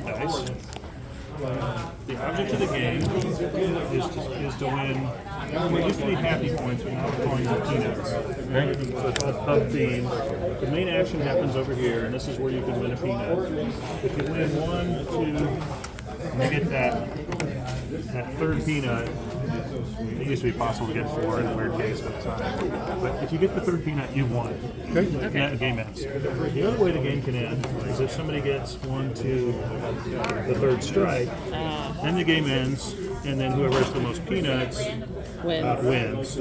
putt dice. The object of the game is to win. What used to be happy points, but now we're calling them peanuts. So it's all pub theme. The main action happens over here, and this is where you can win a peanut. If you win 1, 2, and you get that third peanut, it used to be possible to get 4 in a weird case at the time. But if you get the third peanut, you won. Okay. And that game ends. The other way the game can end is if somebody gets 1, 2, the third strike, then the game ends, and then whoever has the most peanuts wins.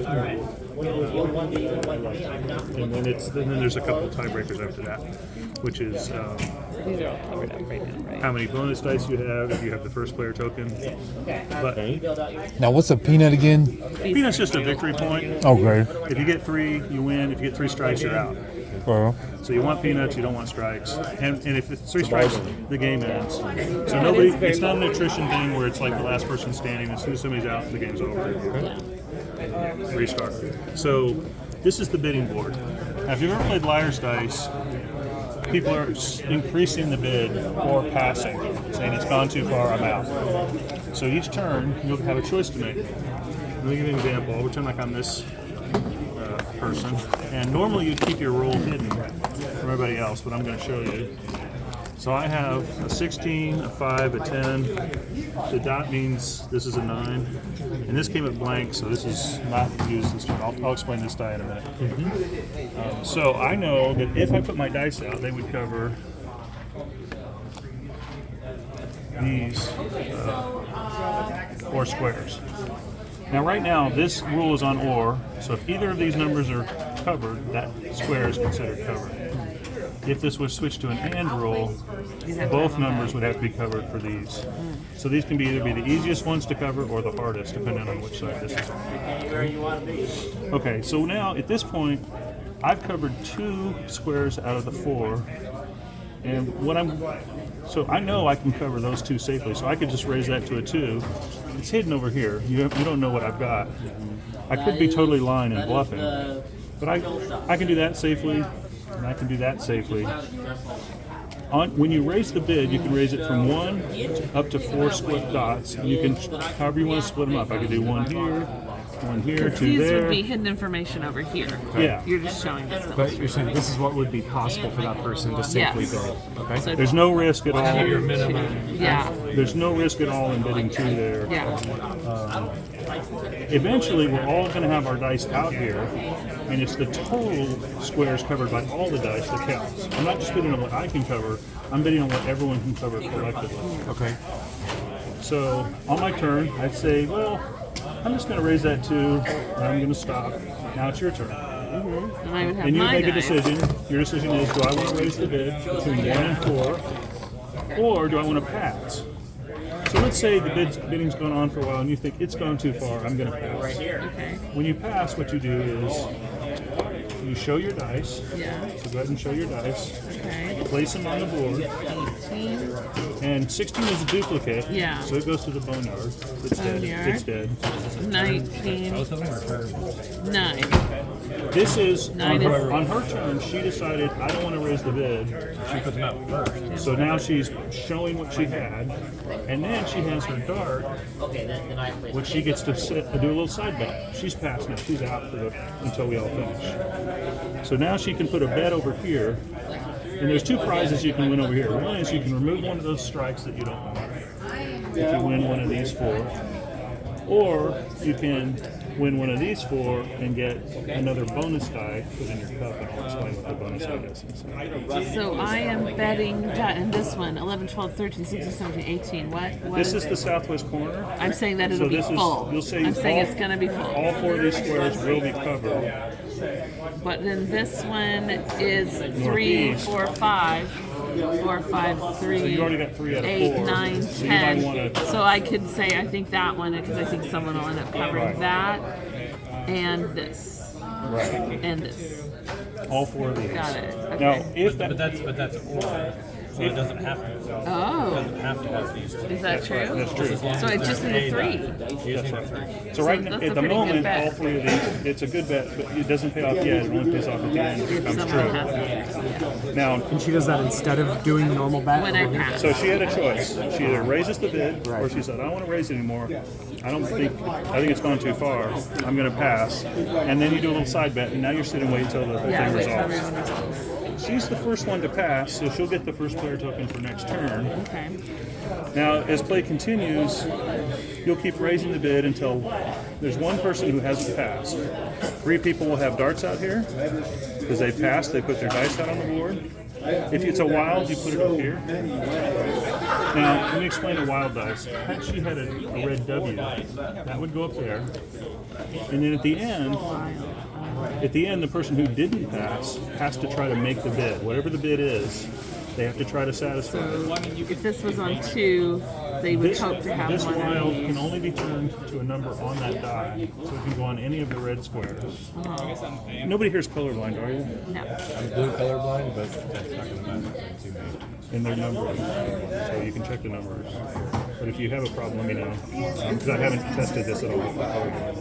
And then there's a couple of tiebreakers after that, which is These are all covered up right now, right? how many bonus dice you have if you have the first player token. But Now, what's a peanut again? peanut's just a victory point. Okay. If you get 3, you win. If you get 3 strikes, you're out. So you want peanuts, you don't want strikes. And if it's 3 strikes, the game ends. So it's not an attrition thing where it's like the last person standing. As soon as somebody's out, the game's over. Restart. So this is the bidding board. Now, if you've ever played Liar's Dice, people are increasing the bid or passing, saying it's gone too far, I'm out. So each turn, you'll have a choice to make. Let me give you an example. I'll pretend like I'm this person. And normally you'd keep your roll hidden from everybody else, but I'm going to show you. So I have a 16, a 5, a 10. The dot means this is a 9. And this came at blank, so this is not used this turn. I'll explain this die in a minute. So I know that if I put my dice out, they would cover these 4 squares. Now right now, this rule is on or, so if either of these numbers are covered, that square is considered covered. If this was switched to an and rule, both numbers would have to be covered for these. So these can either be the easiest ones to cover or the hardest, depending on which side this is on. Okay, so now at this point, I've covered 2 squares out of the 4. And so I know I can cover those 2 safely, so I could just raise that to a 2. It's hidden over here. You don't know what I've got. I could be totally lying and bluffing, but I can do that safely, and I can do that safely. When you raise the bid, you can raise it from 1 up to 4 split dots. And you can, however you want to split them up. I could do 1 here, 1 here, 2 These there. would be hidden information over here. Yeah. You're just showing this. But you're saying this is what would be possible for that person to safely Yes. bid. Okay. So There's no risk at all. Your minimum. yeah. There's no risk at all in bidding 2 there. Yeah. Eventually, we're all going to have our dice out here, and it's the total squares covered by all the dice that counts. I'm not just bidding on what I can cover, I'm bidding on what everyone can cover collectively. Okay. So, on my turn, I'd say, well, I'm just going to raise that 2, and I'm going to stop. Now it's your turn. And I would have And you my make a dice. decision. Your decision is, do I want to raise the bid between 1 and 4, or do I want to pass? So let's say the bidding's gone on for a while and you think it's gone too far, I'm going to pass. Okay. When you pass, what you do is you show your dice. Yeah. So go ahead and show your dice. Okay. Place them on the board. 18. And 16 is a duplicate. Yeah. So it goes to the boneyard. It's dead. Boneyard. It's dead. 19. 9. This is Nine is- on her turn. She decided I don't want to raise the bid. She put them out first. So now she's showing what she had, and then she has her dart, which she gets to do a little side bet. She's passed now. She's out until we all finish. So now she can put a bet over here, and there's 2 prizes you can win over here. One is you can remove one of those strikes that you don't want if you win one of these 4, or you can win one of these 4 and get another bonus die put in your cup, and I'll explain what the bonus die is. So I am betting that in this one 11, 12, 13, 16, 17, 18. What This is is the southwest corner. I'm saying that it'll So be this is- full. you'll say I'm saying all- it's going to be full. All 4 of these squares will be covered. But then this one is 3, Northeast. 4, 5. 4, 5, 3. So you already got 3 out of 8, 4. 9, So you 10. might want to. So I could say I think that one because I think someone will end up covering Right. that and this Right. and this. All 4 of these. Got it. Okay. Now, if that. But that's or. So it doesn't have to. Oh. have to have these. Is that true? That's true. So I just need a 3. That's right. So right now, that's a at the pretty good moment, bet. all 3 of these, it's a good bet, but it doesn't pay off yet. It only pays off at the end if it comes Someone true. has to. Now, And she does that instead of doing the normal bet? When I pass. so she had a choice. She either raises the bid, or she said, "I don't want to raise it anymore. I think it's gone too far. I'm going to pass." And then you do a little side bet, and now you're sitting waiting until the whole Yeah, thing wait till resolves. everyone resolves. She's the first one to pass, so she'll get the first player token for next turn. Okay. Now, as play continues, you'll keep raising the bid until there's one person who hasn't passed. 3 people will have darts out here. Because they passed, they put their dice out on the board. If it's a wild, you put it up here. Now, let me explain a wild dice. Had she had a red W, that would go up there. And then at the end, the person who didn't pass has to try to make the bid. Whatever the bid is, they have to try to satisfy. If this was on 2, they would hope to have This one wild of these. can only be turned to a number on that die, so it can go on any of the red squares. Nobody here's colorblind, are you? No. I'm blue colorblind, but that's not going to matter to me. And they're numbered, so you can check the numbers. But if you have a problem, let me know, because I haven't tested this at all with colorblind.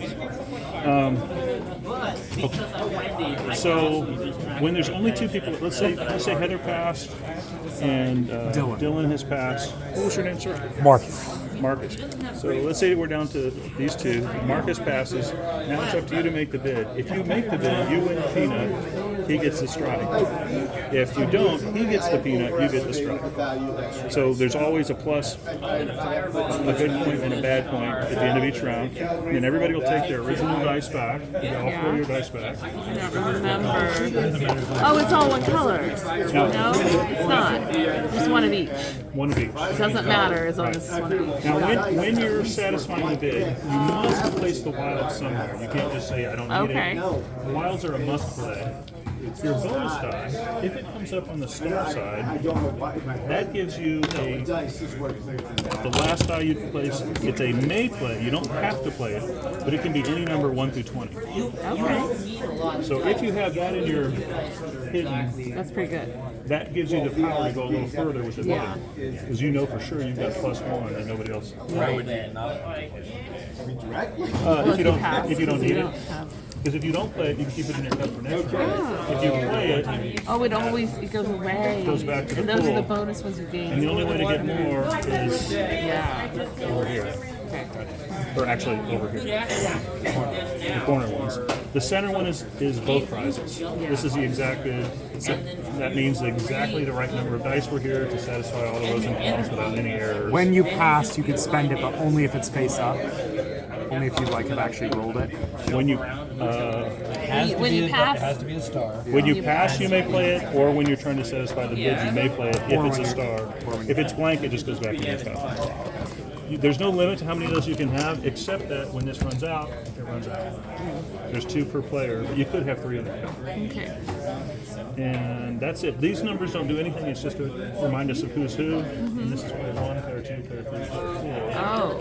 So when there's only 2 people, let's say Heather passed and Dylan has passed. What was your name, sir? Marcus. So let's say we're down to these 2. Marcus passes. Now it's up to you to make the bid. If you make the bid, you win the peanut. He gets the strike. If you don't, he gets the peanut. You get the strike. So there's always a plus, a good point, and a bad point at the end of each round. And then everybody will take their original dice back. You get all 4 of your dice back. I don't remember. Oh, it's all one color. No, it's not. Just one of each. One of each. It doesn't matter as long as it's one of each. Now, when you're satisfying the bid, you must place the wild somewhere. You can't just say, "I don't need Okay. it." The wilds are a must play. Your bonus die, if it comes up on the star side, that gives you the last die you place. It's a may play. You don't have to play it, but it can be any number 1 through 20. Okay. So if you have that in your hidden, That's pretty good. that gives you the power to go a little further with the bid. Because you know for sure you've got +1 and nobody else. If you don't need it. Because if you don't play it, you can keep it in your cup for next round. If you play it, Oh, it goes away. It goes back to the And those pool. are the bonus ones you gain. and the only way to get more is Yeah. over here. Okay. Or actually over here. The corner ones. The center one is both prizes. This is the exact bid. That means exactly the right number of dice were here to satisfy all the rows and columns without any errors. When you pass, you can spend it, but only if it's face up. Only if you have actually rolled it. When you When you It pass, has to be a star. when you pass, you may play it, or when you're trying to satisfy the bid, you may play it if it's a star. If it's blank, it just goes back in your cup. There's no limit to how many of those you can have, except that when this runs out, it runs out. There's 2 per player, but you could have 3 in the cup. okay. And that's it. These numbers don't do anything. It's just to remind us of who's who. And this is player 1, player 2, player 3, player 4. Oh.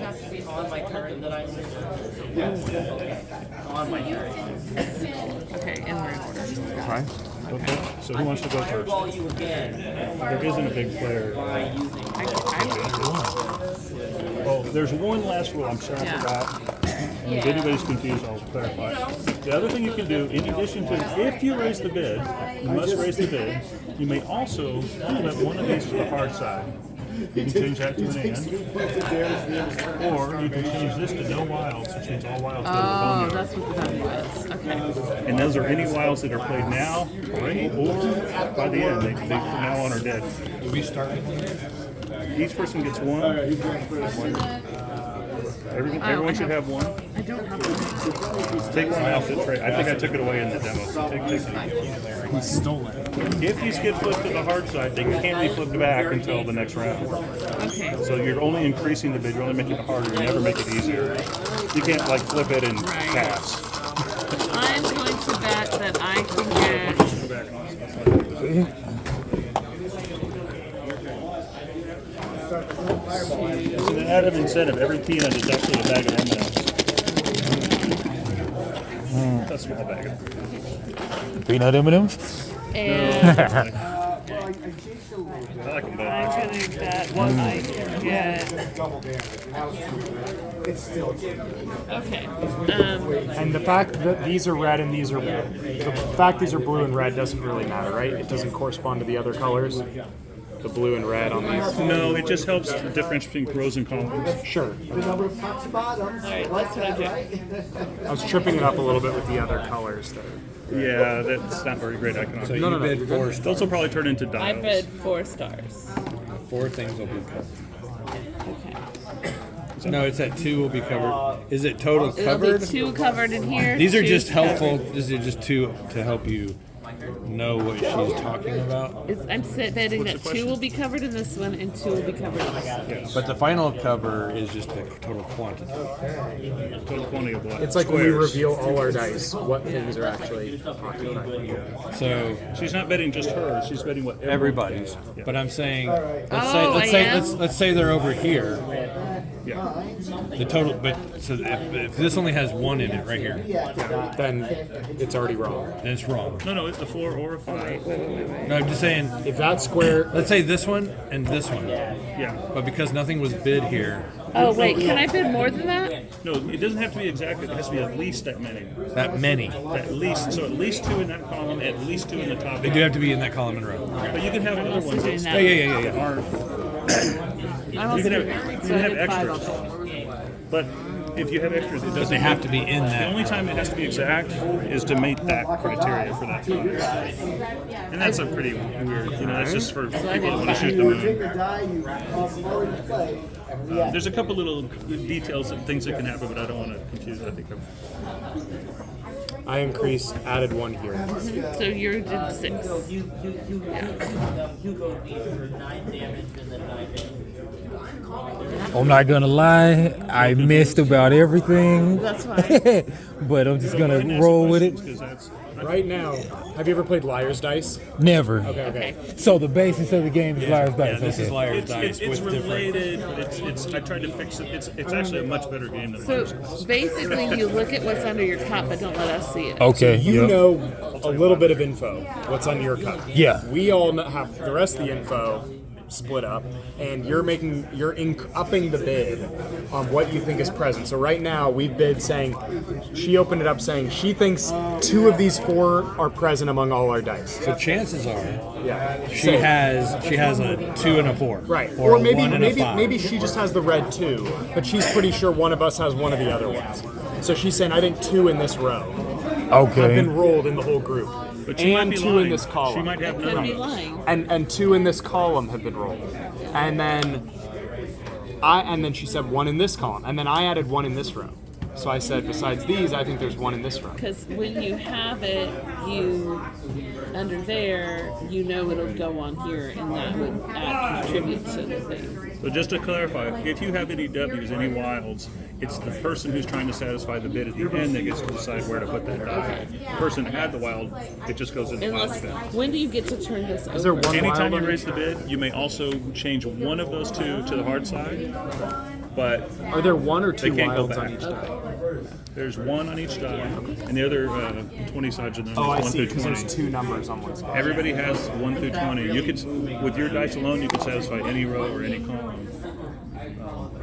Okay, and we're in order. Right? Okay, so who wants to go first? There isn't a big player. Oh, there's one last rule. I'm sorry I forgot. And if anybody's confused, I'll clarify. The other thing you can do, in addition to if you raise the bid, you must raise the bid. You may also flip one of these to the hard side. You can change that to an and. Or you can change this to no wilds, which means all wilds go to the Oh, boneyard. that's what the value is. Okay. And those are any wilds that are played now, already, or by the end. They from now on are dead. Do we start with one? Each person gets one. Everyone should have one. I don't have one. Take one out to trade. I think I took it away in the demo. So take it. He stole it. If these get flipped to the hard side, they can't be flipped back until the next round. Okay. So you're only increasing the bid. You're only making it harder. You never make it easier. You can't like flip it and pass. I'm going to bet that I can get. It's an added incentive. Every peanut is actually a bag of M&Ms. That's a small bag of Peanut M&M's? And I like them both. I think that one I can get. Okay. And the fact that these are red and these are the fact these are blue and red doesn't really matter, right? It doesn't correspond to the other colors. The blue and red on these. No, it just helps the difference between rows and columns. Sure. Alright, that's what I do. I was tripping it up a little bit with the other colors there. Yeah, that's not very great iconography. So you bid 4 Those stars. will probably turn into I dials. bid 4 stars. 4 things will be covered. Okay. No, it's at 2 will be covered. Is it total It'll covered? be 2 covered in here. These are 2 just helpful. covered. These are just 2 to help you know what she's talking about. I'm betting that 2 will be covered in this one and 2 will be covered in this one. But the final cover is just the total quantity. Total quantity of what? It's like when we Squares. reveal all our dice, what things are actually occupied. So She's not betting just hers. She's betting what everyone everybody's. Yeah. But I'm saying, Oh, I am? let's say they're over here. Yeah. The total, but so if this only has 1 in it right here, Then it's already wrong. then it's wrong. No, it's a 4 or a 5. No, I'm just saying. If that square, Let's say this one and this one, Yeah. but because nothing was bid here, Oh, wait, can I bid more than that? No, it doesn't have to be exact. It has to be at least that many. that many. At least, so at least 2 in that column, at least 2 in the top. They do have to be in that column and row. Okay. But you can have other ones doing that that. Yeah. aren't. I'm You also can have, doing you that. can So I have did 5 extras. also. But if you have extras, it But doesn't they have to be in The that. only time it has to be exact is to meet that criteria for that prize. And that's a pretty weird, that's just for people that want to shoot the moon. There's a couple little details and things that can happen, but I don't want to confuse it. I think I increased, added 1 here. So you did 6. I'm not gonna lie, I missed about everything. That's fine. But I'm just gonna roll with it. because that's Right now, have you ever played Liar's Dice? Never. Okay. So the basis of the game is Liar's Yeah, Dice. this is Okay. Liar's Dice it's with different. related, but it's I tried to fix it. It's actually a much better game than So Liar's Dice. basically, you look at what's under your cup, but don't let us see it. Okay. You yep. know a little bit of info, what's on your cup. Yeah. We all have the rest of the info split up, and you're upping the bid on what you think is present. So right now we've bid saying, she opened it up saying she thinks 2 of these 4 are present among all our dice. So chances are Yeah. she has a 2 and a 4, Right. Or, a maybe 1 and a 5. maybe she just has the red 2, but she's pretty sure one of us has one of the other ones. So she's saying, I think 2 in this row have Okay. been rolled in the whole group. But she might And be 2 lying. in this column. She might have Could none be of those. lying. And 2 in this column have been rolled. And then she said 1 in this column. And then I added 1 in this row. So I said, besides these, I think there's 1 in this row. Because when you have it, under there, it'll go on here, and that would contribute to the thing. So just to clarify, if you have any W's, any wilds, it's the person who's trying to satisfy the bid at the end that gets to decide where to put that die. The person that had the wild, it just goes in the wild Unless, bin. when do you get to turn this over? Is there one Anytime wild you on raise the bid, you may also change one of those 2 to the hard side, but Are there 1 or 2 They can't go wilds on back. each die? there's 1 on each die, and the other 20 sides of them Oh, I is 1 see, through because 20. there's 2 numbers on one side. Everybody has 1 through 20. You could, with your dice alone, you could satisfy any row or any column,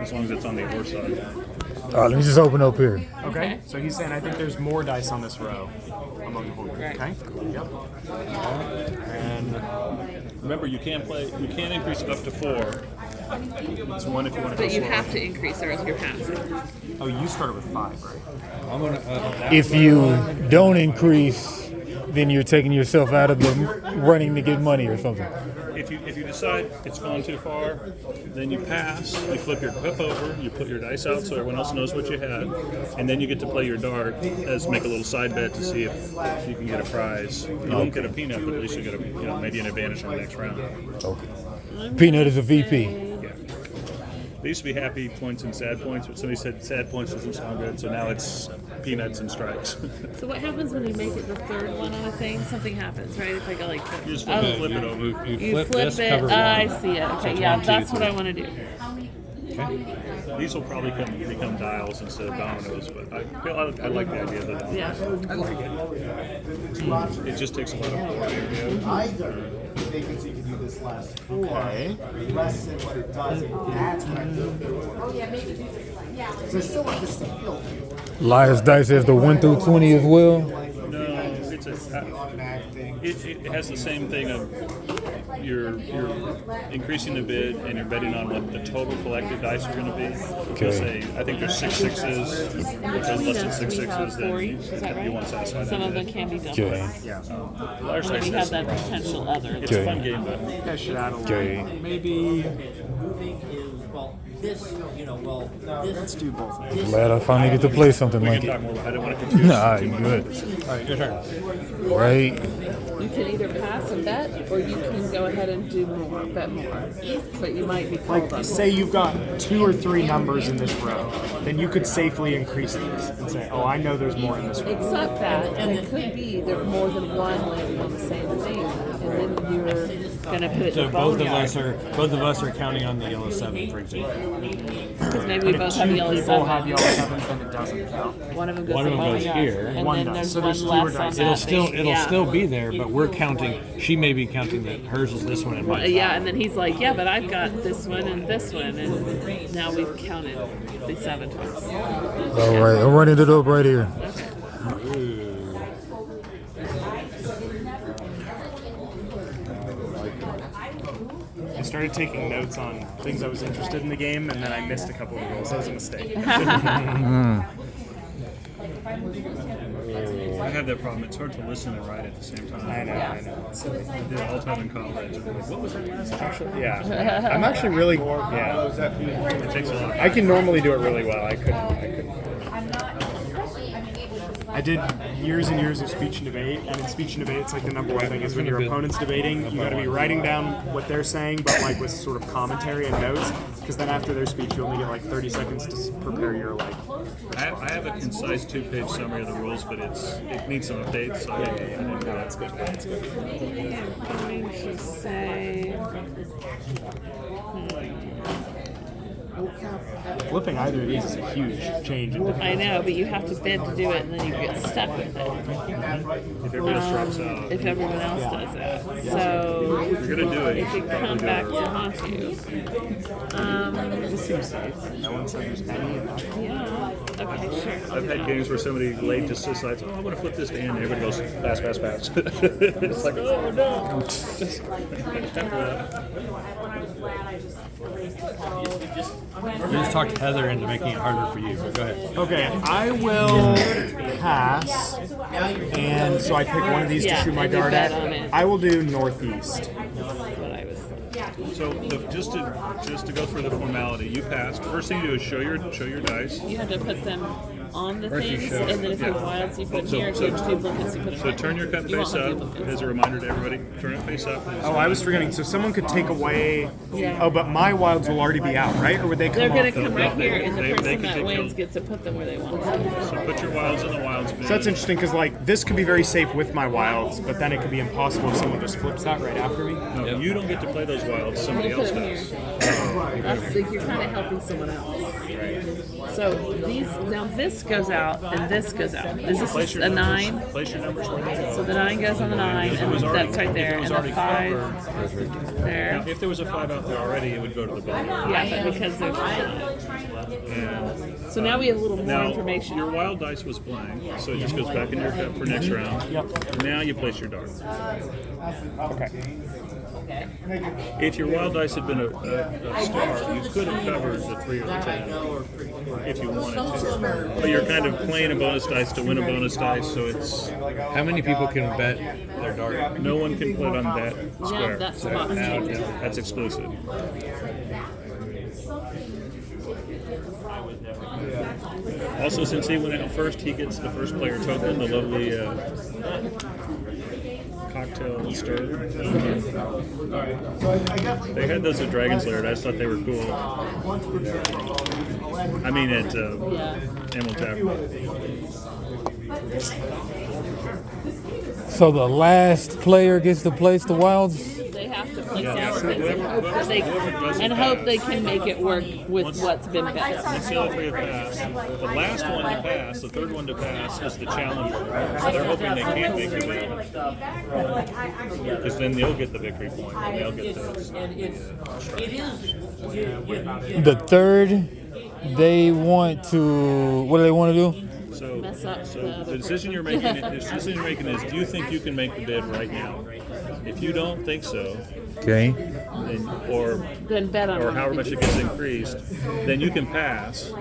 as long as it's on the or side. All right, let me just open up here. Okay, so he's saying, I think there's more dice on this row among the whole group. Right. Okay? Yep. And Remember, you can't increase up to 4. It's 1 if you want to. But go you slow. have to increase, or else you're passing. oh, you started with 5, right? I'm gonna. If you don't increase, then you're taking yourself out of the running to get money or something. If you decide it's gone too far, then you pass. You flip your cup over. You put your dice out so everyone else knows what you had, and then you get to play your dart as make a little side bet to see if you can get a prize. You won't get a peanut, but at least you get maybe an advantage in the next round. Okay. Peanut is a VP. Yeah. There used to be happy points and sad points, but somebody said sad points doesn't sound good, so now it's peanuts and strikes. So what happens when you make it the 3rd one on a thing? Something happens, right? If I go like You just oh, flip it over. you flip flip this, it. cover I one. see it. Okay, it's yeah, 1, 2, that's what 3. I want to do. These will probably become dials instead of dominoes, but I like the idea of the dominoes. Yeah. I like it. It just takes a lot of coordinating. Okay. Liar's dice has the 1 through 20 as well. No, it has the same thing of you're increasing the bid and you're betting on what the total collected dice are going to be. Okay. Say, I think there's 6 sixes. If there's less than 6 sixes, then you won't satisfy that Some of bid. them can be doubles. Okay. Liar's When dice you has have that some problems. potential other. It's a fun game, but You guys should add a Okay. line. Maybe This, let's do both. Glad I finally get to play something we like can it. talk more. I don't want to confuse Nah, too you much. good. All right, your turn. Right? You can either pass and bet, or you can go ahead and do more, bet more. But you might be called on. Say you've got 2 or 3 numbers in this row, then you could safely increase these and say, oh, I know there's more in this row. Except that, and it could be there more than one landing on the same thing, and then you're gonna put it So in both boneyard. of us are counting on the yellow 7, for example. Because maybe we If both 2 have yellow people have 7. yellow 7s, then it doesn't count. One of them goes One of to them goes boneyard, here. and One then does. there's So one there's fewer less on dice. that. It'll Yeah. still be there, but we're counting. She may be counting that hers is this one and mine. Yeah, and then he's like, yeah, but I've got this one and this one, and now we've counted the 7 times. All right, I'm running it up right here. I started taking notes on things I was interested in the game, and then I missed a couple of rules. That was a mistake. I have that problem. It's hard to listen and write at the same time. I know. It's silly. I did it all the time in college. I'm like, what was that last time? Yeah. I'm actually really, yeah. It takes a lot. I can normally do it really well. I couldn't. I did years and years of speech and debate, and in speech and debate, it's like the number one thing is when your opponent's debating, you got to be writing down what they're saying, but like with sort of commentary and notes, because then after their speech, you only get like 30 seconds to prepare your like. I have a concise 2-page summary of the rules, but it needs some updates. So Yeah. That's good. That's good. I'm going to say. Flipping either of these is a huge change in I know, but you have to bid to do it, and then you get stuck with it. if everybody else drops out, If everyone else does that. So you're gonna do it. it could come back to haunt you. This seems safe. No one said there's any. Yeah. Okay, sure. I've had games where somebody late just decides, oh, I want to flip this to end, and everybody goes pass. It's like, oh no. Just after that. You just talked Heather into making it harder for you. But go ahead. Okay, I will pass, and so I pick one of these to Yeah, shoot my and you dart bet at. on it. I will do northeast. That's what I was. So just to go through the formality, you passed. First thing you do is show your dice. You have to put them on the First you things, show it. and then if you have wilds, you put them here. If you have duplicates, you put them So here. turn your cut You won't face have up duplicates. as a reminder to everybody. Turn it face up. Oh, I was forgetting. So someone could take away. Yeah. Oh, but my wilds will already be out, right? Or would they come They're off? going to come right here, and the They person can that take wins them. gets to put them where they want to. So put your wilds in the wilds bin. So that's interesting because like this could be very safe with my wilds, but then it could be impossible if someone just flips that right after me. No, you don't get to play those wilds. Somebody Put else them does. here. That's like you're kind of helping someone else. So these now this goes out and this goes out. Is this Place your a numbers. 9? Place your numbers where they go. So the 9 goes on the 9, If it was and already- that's right there, if it was and the already 5 there. If there was a 5 out there already, it would go to the bottom. Yeah, but because there's 9. And So now we have a little more now information. your wild dice was blank, so it just goes back in your cup for next round. Yep. Now you place your dart. Okay. If your wild dice had been a star, you could have covered the 3 or the 10 if you wanted to. But you're kind of playing a bonus dice to win a bonus dice, so it's How many people can bet their dart? no one can put on that square. Yeah, that's the box change. That's exclusive. Also, since he went out first, he gets the first player token, the lovely cocktail stir. They had those at Dragon's Lair. I just thought they were cool. I mean, at Yeah. Emerald Tavern. So the last player gets to place the wilds? They have to put like Yeah, sour so things, and hope they can make it work with what's been bet. Let's see all three have passed. The last one to pass, the third one to pass, is the challenger. So they're hoping they can't make the bid. Because then they'll get the victory point, and they'll get The third, they want to. What do they want to do? So, Mess up the the other decision you're making is, do you think you can make the bid right now? If you don't think so, Okay. Then bet on or one. however much it gets increased, then you can pass,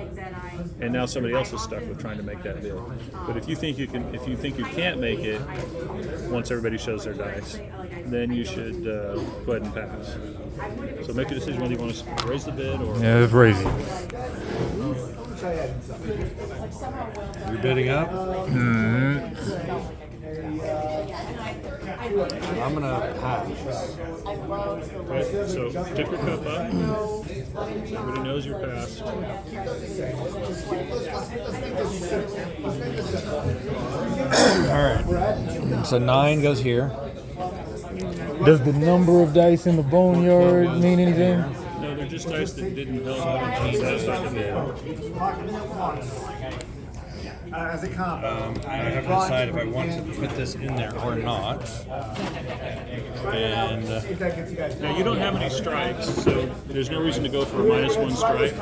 and now somebody else is stuck with trying to make that bid. But if you think you can't make it, once everybody shows their dice, then you should go ahead and pass. So make a decision whether you want to raise the bid or. Yeah, it's crazy. You're bidding up? I'm going to pass. Okay, so pick your cup up. Everybody knows you're passed. All right. So 9 goes here. Does the number of dice in the boneyard mean anything? No, they're just dice that didn't help. I have to decide if I want to put this in there or not. And Now, you don't have any strikes, so there's no reason to go for a -1 strike.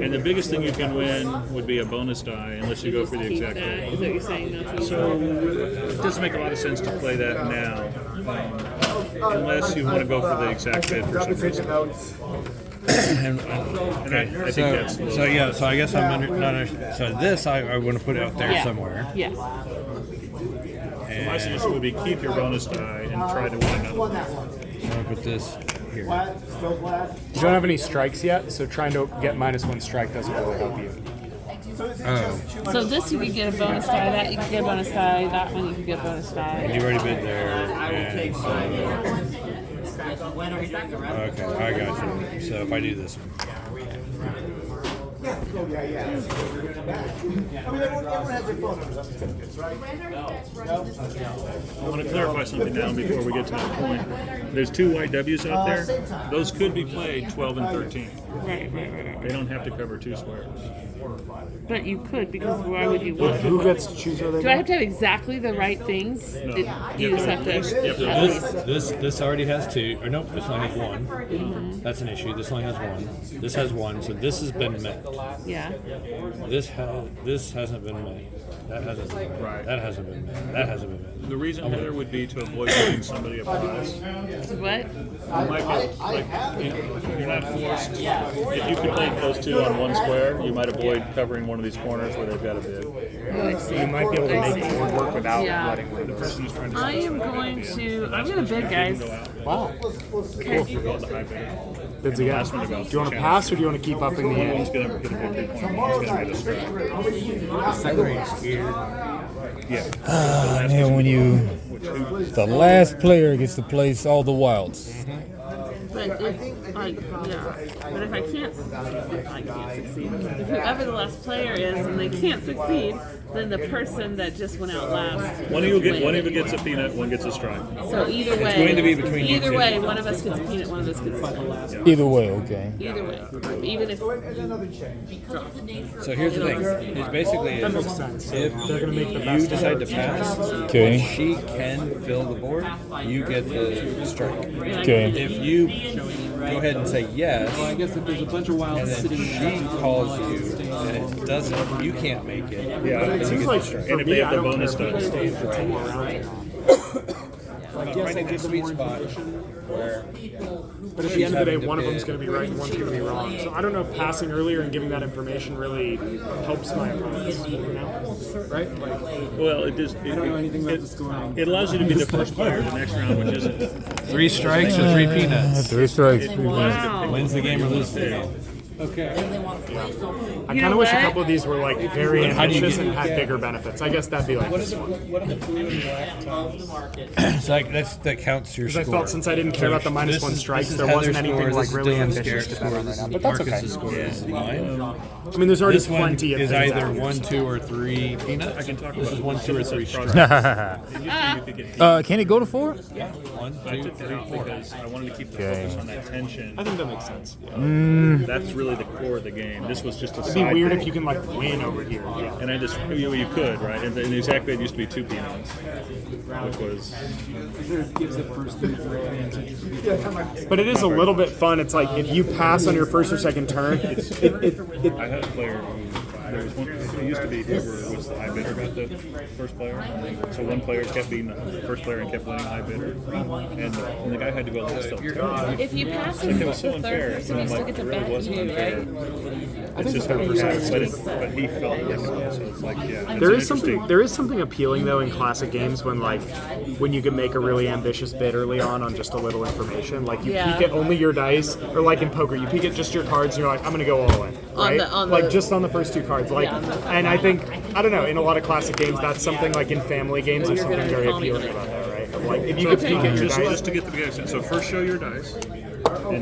And the biggest thing you can win would be a bonus die, unless you go for the Keep exact that. thing. Is what you're saying? Not to So it doesn't make a lot of sense to play that now, unless you want to go for the exact bid for some reason. And I think that's so yeah. So I guess I'm not under. So this I want to put out there Yeah. somewhere. Yes. my suggestion would be keep your bonus die and try to win another one. I'm gonna put this here. You don't have any strikes yet, so trying to get -1 strike doesn't really help you. Oh, So this you could get a bonus die. That you could get a bonus die. That one you could get a bonus die. you already bid there. And so, okay, I got you. So if I do this one. I want to clarify something now before we get to that point. There's 2 white W's out there. Those could be played 12 and 13. Right. They don't have to cover 2 squares. But you could, because why would you want Who to? gets to choose where they Do I have to have exactly the right things? No. You just have to. This already has 2. Or nope, this line has 1. That's an issue. This line has 1. This has 1. So this has been met. Yeah. This hasn't been met. That hasn't been met. Right. That hasn't been met. That hasn't been met. The reason Heather would be to avoid giving somebody a prize. What? You might you're not forced. If you could play those 2 on 1 square, you might avoid covering one of these corners where they've got a bid. Oh, I see. You might be able to I make see. it work without Yeah. letting The them. person who's trying to I am going to. I'm going to bid, guys. Wow. Okay. Called the high bid. Bids again. Last one to go. Do you want to pass or do you want to keep upping the One's ante? going to get a victory point. One's going to get a strike. Yeah. Man, when the last player gets to place all the wilds. But if I can't succeed, if whoever the last player is and they can't succeed, then the person that just went out last. One of you gets a peanut, one gets a strike. So either way, going to be between you either two. way, one of us gets a peanut, one of us gets a peanut. Either way, okay. Either way, even if. So here's the thing. It's basically That makes sense. if They're going to make the you best. decide to pass, Okay. she can fill the board. You get the strike. Okay. If you go ahead and say yes, I guess if there's a bunch of and wilds then sitting she calls you and it doesn't, you can't make it. Yeah. It seems like for And if they me, have I the don't bonus care if dice. they stay for 2 more rounds. Finding that sweet spot where But at the end of the day, one of them is going to be right and one's going to be wrong. So I don't know if passing earlier and giving that information really helps my opponents. You know? Right? Like, Well, it just it allows you to be the first player the next round, which isn't. 3 strikes or 3 peanuts. 3 strikes. Wow. Wins the game or loses the game. I You kind know of wish a what? couple of these were like very How do you ambitious get- and had bigger benefits. I guess that'd be like this one. It's like that counts your Because score. I felt since I didn't care about the This -1 is- strikes, this is there wasn't Heather's anything score, like this is really Dylan's ambitious to bet on score, right this now. is But that's okay. Marcus's score, this is mine. I mean, there's already This one plenty of is things either out here. 1, 2, or 3 peanuts. I can talk This about is 1, 2, or 3 strikes. Can it go to 4? 1, I 2, took that 3, out 4. because I wanted to keep the Okay. focus on that tension. I think that makes sense. That's really the core of the game. This was just a It'd be side weird thing. if you can like win over here. Yeah. And I just, you could, right? And exactly, it used to be 2 peanuts, which was, But it is a little bit fun. It's like if you pass on your first or second turn, I had a player who, there was one, it used to be whoever was the high bidder got the first player. So one player kept being the first player and kept winning high bidder. And the guy had to go last till turn. If you pass It was the so third unfair. person, you I'm still like, get to it really bet wasn't you, unfair. right? It's just 100%, but he felt like it. So it's like, yeah. there it's is something. interesting. There is something appealing though in classic games when you can make a really ambitious bid early on just a little information. Like you Yeah. peek at only your dice, or like in poker, you peek at just your cards and you're like, I'm gonna go all in, right? on the- Just on the first 2 cards. Like, Yeah. and I think I don't know. In a lot of classic games, that's something like in family games. There's You're something gonna very call me appealing on it. about that, right? Of like if you could peek at your Just dice. to get the beginning. So first show your dice and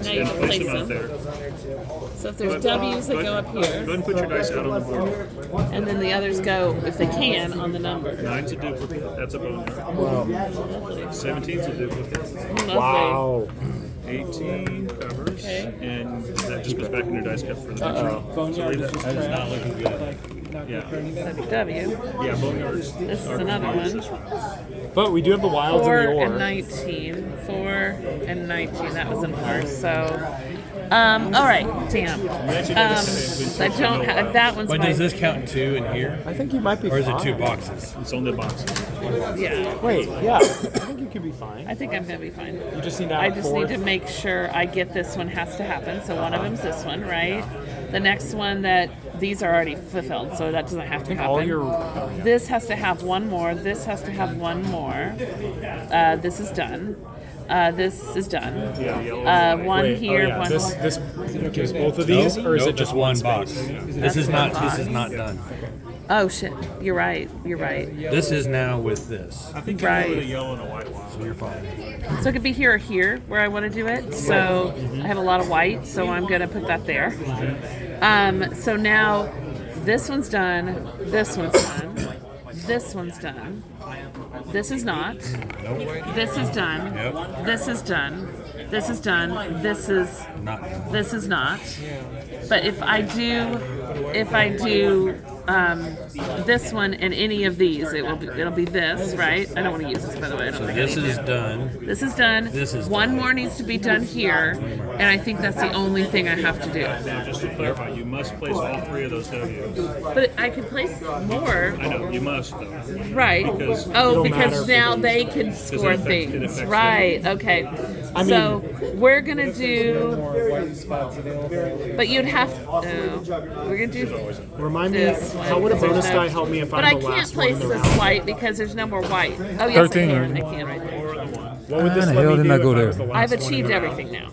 Now you can place them place out there. So if there's W's that go up Go ahead here, and put your dice out on the board. and then the others go, if they can, on the number. 9's a duplicate. That's a bonus. 17's a duplicate. Wow. 18 covers, Okay. and that just goes back in your dice cup for the next round. So leave that. That is not looking good. Yeah, W. yeah, boneyards. This is another one. But we do have the wilds 4 and the and ore. 19. 4 and 19. That was in horse. So, all right. Damn. I don't have that one's But my. does this count 2 in here? I think you might be Or is it fine. 2 boxes? It's only boxes. Yeah. Wait, yeah. I think you could be fine. I think I'm gonna be fine. You just need to I have just 4. need to make sure I get this one has to happen. So one of them's this one, right? The next one that these are already fulfilled, so that doesn't have to happen. all your This has to have one more. This has to have one more. This is done. This is done. One Wait, here, one. This gives both of these, or is Nope, it just one space? box. This is not. This is not done. Oh shit! You're right. You're right. This is now with this. I think you go with a Right. yellow and a white one. So you're fine. So it could be here or here where I want to do it. So I have a lot of white, so I'm gonna put that there. So now this one's done. This one's done. This one's done. This is not. This is done. Yep. This is done. This is done. This is Not done. this is not. But if I do this one and any of these, it'll be this, right? I don't want to use this, by the way. I don't think I This need is to. done. This is done. This is one done. more needs to be done here, and I think that's the only thing I have to do. Now, just to clarify, you must place all 3 of those W's. But I could place more, I know, you must, though. right? Because Oh, it'll matter because for now these. they can score it things, affects right? Okay. So we're gonna do, but you'd have. We're gonna do. Remind me, This one, how would a because bonus there's no- die help me if But I'm I the can't last one place in the this round? white because there's no more white. Oh yes, 13 I or- can. I can right there. What would this the let hell me did do I if go I there? was the last I've one in achieved the round? everything now.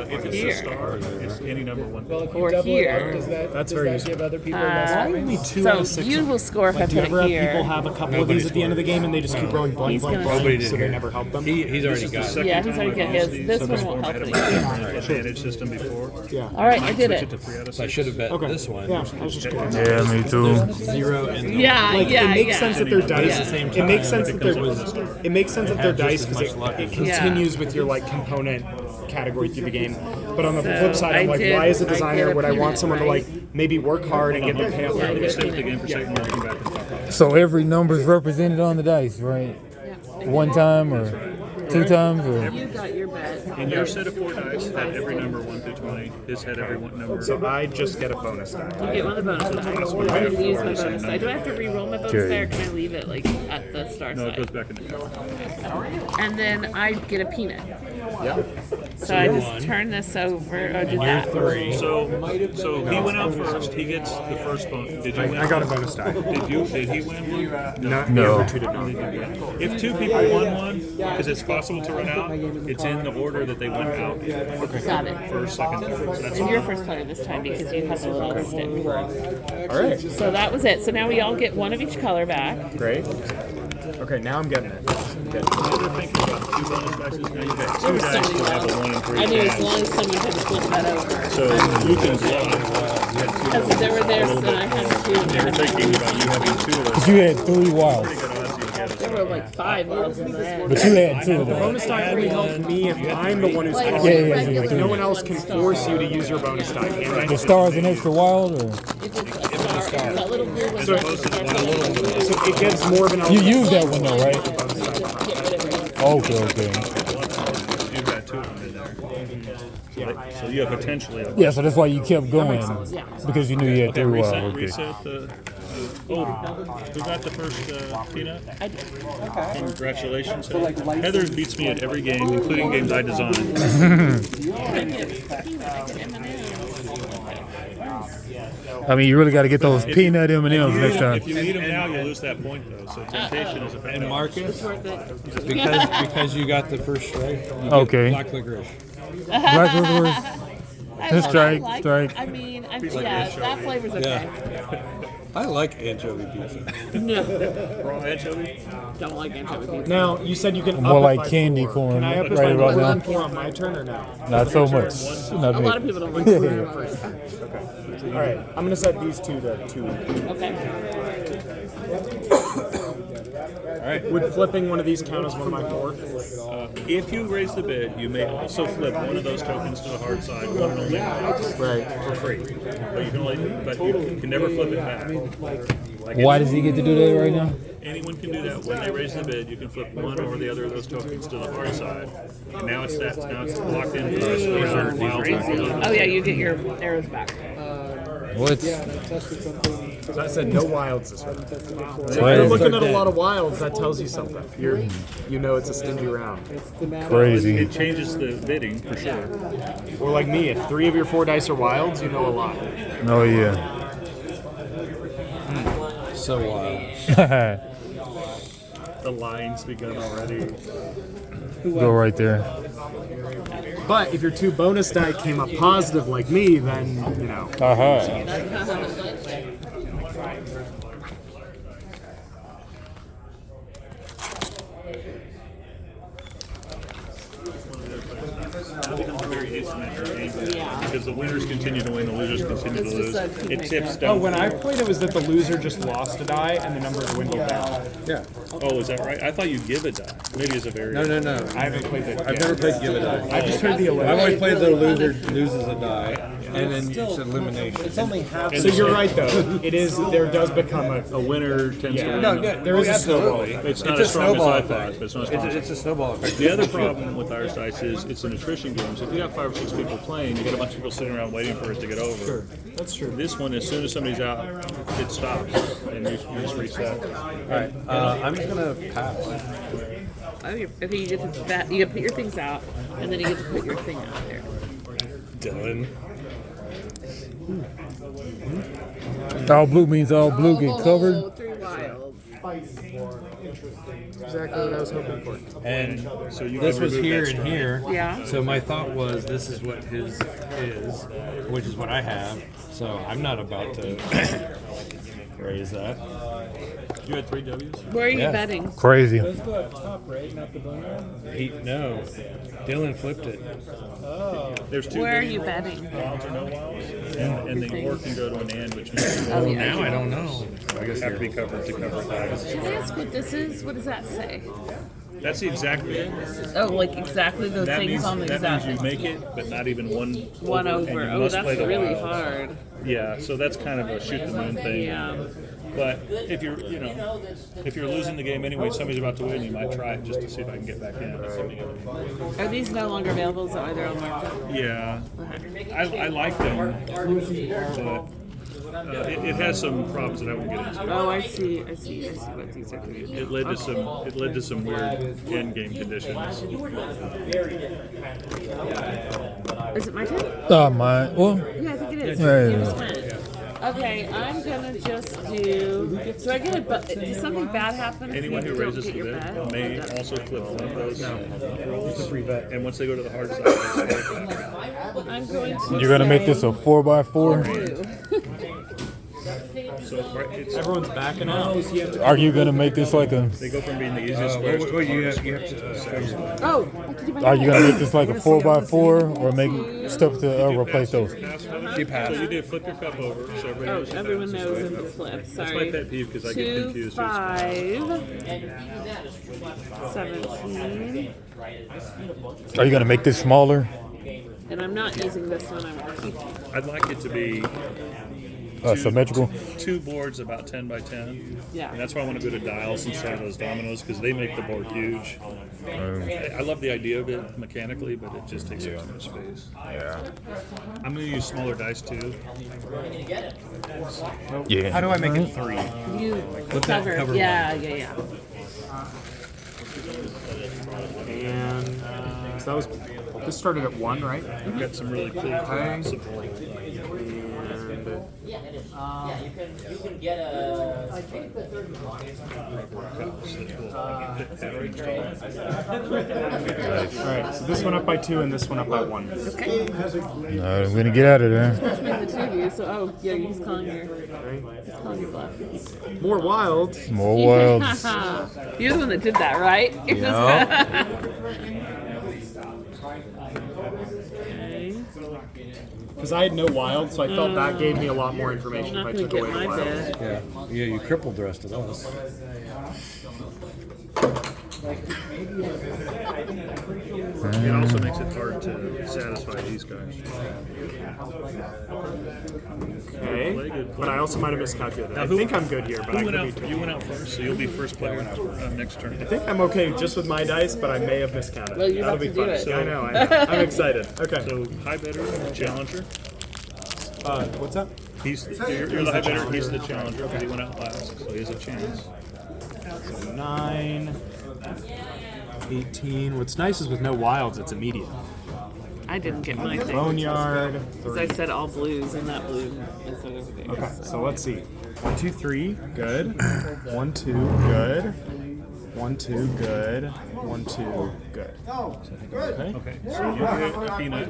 If it's Here. a star, it's any number 1 through 20. Or here. That's very useful. Only 2 out of 6. So you will score if I Do you put ever it have here. people have a couple of these at the end of the game and they just keep rolling blank, He's blank, gonna- blank, Nobody did so they here. never help them? He's already got it. Second Yeah, he's time already I've got used his. these, This so one this won't form help had a anymore. advantage system before. Yeah. All right, I did Switch it. it to 3 out of So I 6. should have bet Okay. this one. Yeah, I was just going. Yeah, me too. 0 and Yeah, Like yeah, it makes yeah. sense that their dice. At the same It makes time, sense that because their it was it makes sense that their had just dice as because much luck it as- continues with your like component category through the game. But on the So, flip side, I'm I like, did- why as a I designer get a would I want peanut, someone to right? like maybe work hard and get the payout? Yeah, I get a Stay with the peanut. game for a second, we'll come back and talk about it. So every number's represented on the dice, right? One time or 2 times or You got your bet. In your set of 4 dice, had every number 1 through 20. His had every one number. So I just get a bonus die. You get one of the bonus die. I didn't use my bonus die. Do I have to re-roll my bonus die, or can I leave it like at the star No, it goes side? back in the cup. And then I get a peanut. Yeah. So I just one. turn this over. Or do You're that. 3. So he went out first. He gets the first bonus. Did you win? I got a bonus die. Did he win one? No. No. The other two did not. If 2 people won one, because it's possible to run out, it's in the order that they went out. Got it. First, second, third. So that's And your first color this time because you have the little stick. All right. So that was it. So now we all get one of each color back. Great. Okay, now I'm getting it. Good. You're thinking about 2 bonus dice. Now you've got 2 dice to have a 1 and 3 I knew as chance. long as someone could flip that over. So you can blow. Because they were there, so I had They were to. thinking about you having 2 of those. But you had 3 wilds. Pretty good odds you'd get it. There were like 5 wilds in there. But you had 2 of The them. bonus die only helps me if I'm the one who's Like, calling. yeah. Like no one else can force you to use your bonus die. Can The they? star's an extra wild, or If it's a star, that little blue one. So it gives more of an. you used that one though, right? Get rid of it. Okay. You've got 2 of them in there. So you have potentially a Yeah, so that's why you kept going Yeah. because you knew you had 3 Okay, wild. reset, Okay. reset the. Oh, who got the first peanut? I did. Congratulations. Heather beats me at every game, including games I designed. I mean, you really got to get those peanut M&Ms next If time. you need them now, you lose that point though. So temptation is a And Marcus, Worth it. because you got the first strike, you get Okay. black licorice. Black licorice. Strike, I strike. I mean, yeah, that flavor's okay. I like anchovy pizza. No, raw anchovy. don't like anchovy pizza. Now you said you can More up it like by candy 4. corn Can I up it right by about 4 now. and 4 on my turn or no? Not so much. Not A me. lot of people don't like food. All right, I'm gonna set these 2 to 2. Okay. All right. Would flipping one of these count as one of my 4? If you raise the bid, you may also flip one of those tokens to the hard side, one and only once, Right. for free. But you can never flip it back. Like Why does he get to do that right now? anyone can do that when they raise the bid. You can flip one or the other of those tokens to the hard side. And now it's locked in for the rest of the round. Wild Oh yeah, you get your arrows back. What? So I said no wilds this round. So if Crazy. you're looking at a lot of wilds, that tells you something. You know it's a stingy round. Crazy. It changes the bidding for sure. Or like me, if 3 of your 4 dice are wilds, you know a lot. Oh yeah. So wild. The lying's begun already. Go right there. But if your 2 bonus die came up positive like me, then you know. Now it becomes a very asymmetric game Yeah. because the winners continue to win, the losers continue to It's lose. just a It tips Oh, down. when I played, it was that the loser just lost a die and the number of win goes down. Yeah. Oh, is that right? I thought you give a die. Maybe it's a variation. No. I haven't played that. I've never played give a die. I just heard the I've elimination. always played the loser loses a die, and then it's elimination. So you're right though. It is. There does become A winner tends to win. There is a snowball. It's not as strong as I thought, but it's not as strong. It's a snowball effect. The other problem with Irish Dice is it's an attrition game. So if you got 5 or 6 people playing, you get a bunch of people sitting around waiting for it to get over. Sure. That's true. This one, as soon as somebody's out, it stops, and you just reset. Alright, I'm just gonna pass. I think you get to bet, you get to put your things out, and then you get to put your thing out there. Dylan. All blue means all blue get covered. 3 wilds. Exactly what I was hoping for. And So you this can was remove here that and strike. here. Yeah. So my thought was this is what his is, which is what I have. So I'm not about to raise that. You had 3 W's? Where are you Yeah. betting? Crazy. No, Dylan flipped it. There's 2 Where are bidding you rules, betting? wilds or no wilds, and the or can go to an and, which means Oh, yeah. Now I don't know. I guess you have to be covered to cover ties. Can I ask what this is? What does that say? That's the exact bid. Oh, like exactly the That things means on the that exact means you make it, but not even one over. and you Oh, must that's play the really wilds. hard. Yeah, so that's kind of a shoot the moon thing. Yeah. But if you're, if you're losing the game anyway, somebody's about to win, you might try it just to see if I can get back in. Are these no longer available? So are they on market? Yeah, I like them, but It has some problems that I won't get into. Oh, I see what these are doing. It led to some weird end game conditions. Is it my turn? Mine. Well, Yeah, I think it is. Yeah, You yeah. just went. Okay, I'm gonna just do. So I get a. Does something bad happen if Anyone you who don't raises get the your bet bet? may also flip one of those. It's a free bet. And once they go to the hard side, they strike. I'm going to. you're gonna make say this a 4x4. blue. So it's, Everyone's backing out. Are you gonna make this like a? they go from being the easiest squares to the hardest squares to Oh, I can do my Are you bet. gonna make this like a 4x4 or make stuff to replace those? So you do flip your cup over. So everybody Oh, knows your everyone balance is knows right. if it's flipped. That's my Sorry. pet peeve because I get 2, confused. 5, 17, Are you gonna make this smaller? and I'm not using this one. I'm keeping. I'd like it to be Symmetrical. two boards about 10 by 10. Yeah. And that's why I want to go to dials instead of those dominoes because they make the board huge. I love the idea of it mechanically, but it just takes up too much space. Yeah. I'm going to use smaller dice too. Yeah. How do I make it 3? You that cover. cover Yeah. And so that was. This started at 1, right? I've got some really cool possible. You can get a. Alright, so this one up by 2 and this one up by 1. Okay. I'm gonna get out of there. Between the two of you. So, yeah, he's calling your bluff. More wild. More wilds. You're the one that did that, right? Okay. Because I had no wild, so I felt that gave me a lot more information I'm if I not gonna took get away the my wild. bid. Yeah, you crippled the rest of those. It also makes it hard to satisfy these guys. Okay, but I also might have miscalculated. I who- think I'm good here, but I You could went be out. You went out first, so you'll be first player next turn. I think I'm okay just with my dice, but I may have miscounted. Well, you're That'll about be to do fun. it. Yeah, I know. I'm excited. Okay. So high bidder, challenger. What's up? You're the high bidder. He's the challenger because he went out last, so he has a chance. 9, 18. What's nice is with no wilds, it's immediate. I didn't get my thing. Boneyard, Because I said all blues, and that blue instead of there. Okay, so let's see. 1, 2, 3, good. 1, 2, good. 1, 2, good. 1, 2, good. Okay. Okay, so you get a peanut.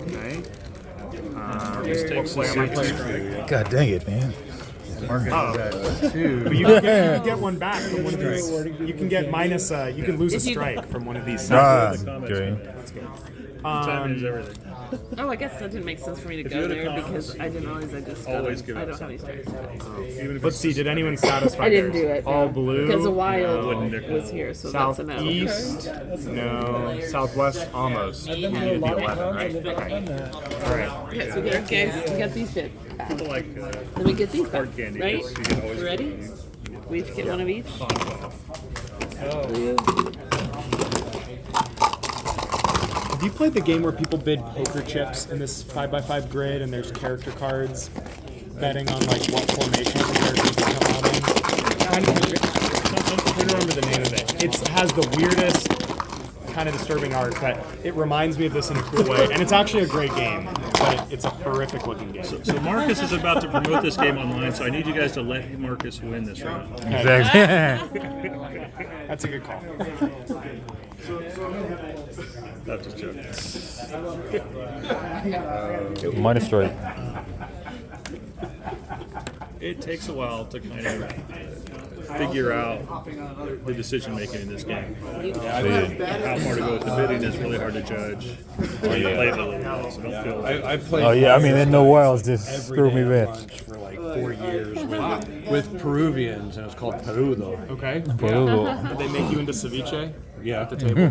Okay. This takes Wait, am I a playing? strike. God dang it, man. But you can get one back from one of these. You can get minus. You can lose a strike from one of these. Okay. Time is everything. Oh, I guess that didn't make sense for me to you go had a there combo, because I didn't realize I just got always it. give I it don't have any strikes. Even if Let's see. Did anyone satisfy? I didn't theirs? do it. All no. blue. Because a wild Wouldn't was here, so that's a no. Southeast. No. Southwest. Almost. You needed the 11, right? Okay. All right. Okay, so we get our guys. We got these bit back. people like Then we get these back, hard candy, right? you can always You ready? We each get one of each. Have you played the game where people bid poker chips in this 5x5 grid, and there's character cards betting on like what formation the characters will come out in? I'm trying to remember the name of it. It has the weirdest, kind of disturbing art, but it reminds me of this in a cool way. And it's actually a great game, but it's a horrific looking game. So Marcus is about to promote this game online, so I need you guys to let Marcus win this round. Exactly. That's a good call. That's a joke. Minus strike. It takes a while to kind of figure out the decision making in this game. How far to go with the bidding is really hard to judge. So you play it a little while, so don't feel. I played. Oh yeah, I mean, and no wilds just screw me every day at back. lunch for like 4 years with Peruvians, and it was called Perudo. Okay. Did they make you into ceviche Yeah. at the table?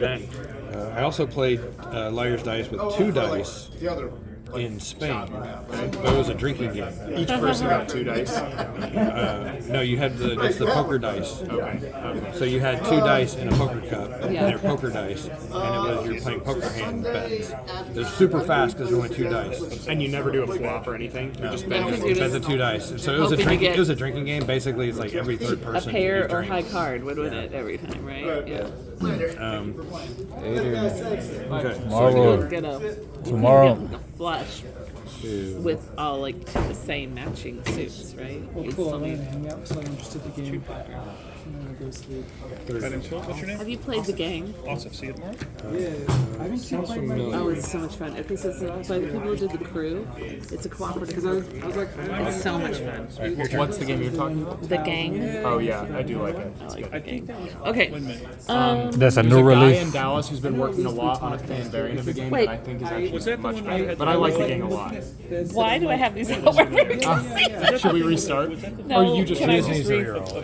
Dang. I also played Liar's Dice with 2 dice in Spain, but it was a drinking game. Each person got 2 dice. No, you had it's the poker dice. Okay. So you had 2 dice in a poker cup, and Yeah. they're poker dice, and it was you're playing poker hand bets. It was super fast because there were only 2 dice. And you never do a flop or anything. You're just No, betting. because you're Bet the just 2 dice. So it was a hoping to drinking. get- It was a drinking game. Basically, it's like every third a person. pair you or drink. high card would win it every time, right? Yeah. Okay. Tomorrow. Get a Tomorrow. get a flush with all like the same matching suits, right? You'd Cool. still I'm gonna need- hang out, so I'm interested in the game. I'm gonna go sleep. What's your name? Have you played the game? Awesome. See you tomorrow. Yeah, I haven't seen playing my game. Oh, it's so much fun. Okay, so it's by the people who did the crew. It's a cooperative. Because I was like, It's so much fun. What's the game you're talking about? The gang. Oh yeah, I do like it. I like the gang. Okay. That's a There's new a guy release. in Dallas who's been working a lot on a fan variant of the game Wait. that I think is actually Was that the much one better. you had But I like the game a lot. Why do I have these all over? Should we restart? No, Or you just can I use just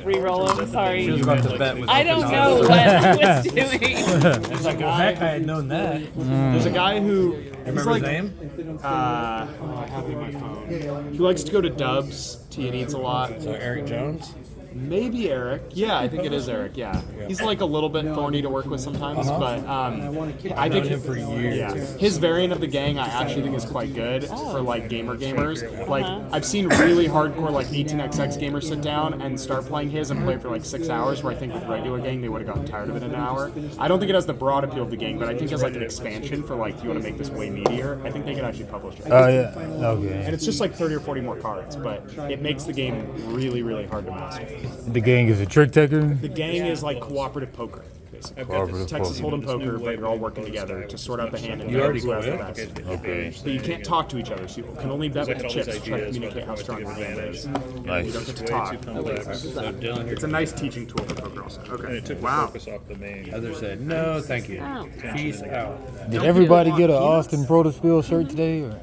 re-roll them? Sorry. She was about to bet with I don't know what I was doing. There's a guy. I had known that. There's a guy who. He's Remember like, his name? I have it in my phone. He likes to go to Dubs. Tea and eats a lot. So Eric Jones. Maybe Eric. Yeah, I think it is Eric. Yeah, he's like a little bit thorny to work with sometimes, but I think him for years. Yeah, his variant of the gang I actually think is quite good for like gamers. Like I've seen really hardcore like 18xx gamers sit down and start playing his and play for like 6 hours. Where I think with regular gang they would have gotten tired of it in an hour. I don't think it has the broad appeal of the gang, but I think as like an expansion for like you want to make this way meatier. I think they could actually publish it. Oh yeah. And Okay. it's just like 30 or 40 more cards, but it makes the game really, really hard to master. The gang is a trick taker. The gang is like cooperative poker, basically. Cooperative Texas poker. Hold'em poker, but you're all working together to sort out the hand and You already who has the quit? best. Okay. But you can't talk to each other, so you can only bet with the had all these chips to try to ideas communicate about how strong how your to hand get is. Nice. You don't get to Way talk. too complex. So Dylan, It's a nice teaching tool for poker also. And Okay. it took the Wow. focus off the main. others said no, thank you. Oh. Peace out. Did everybody get an Austin Protospiel shirt today? Or?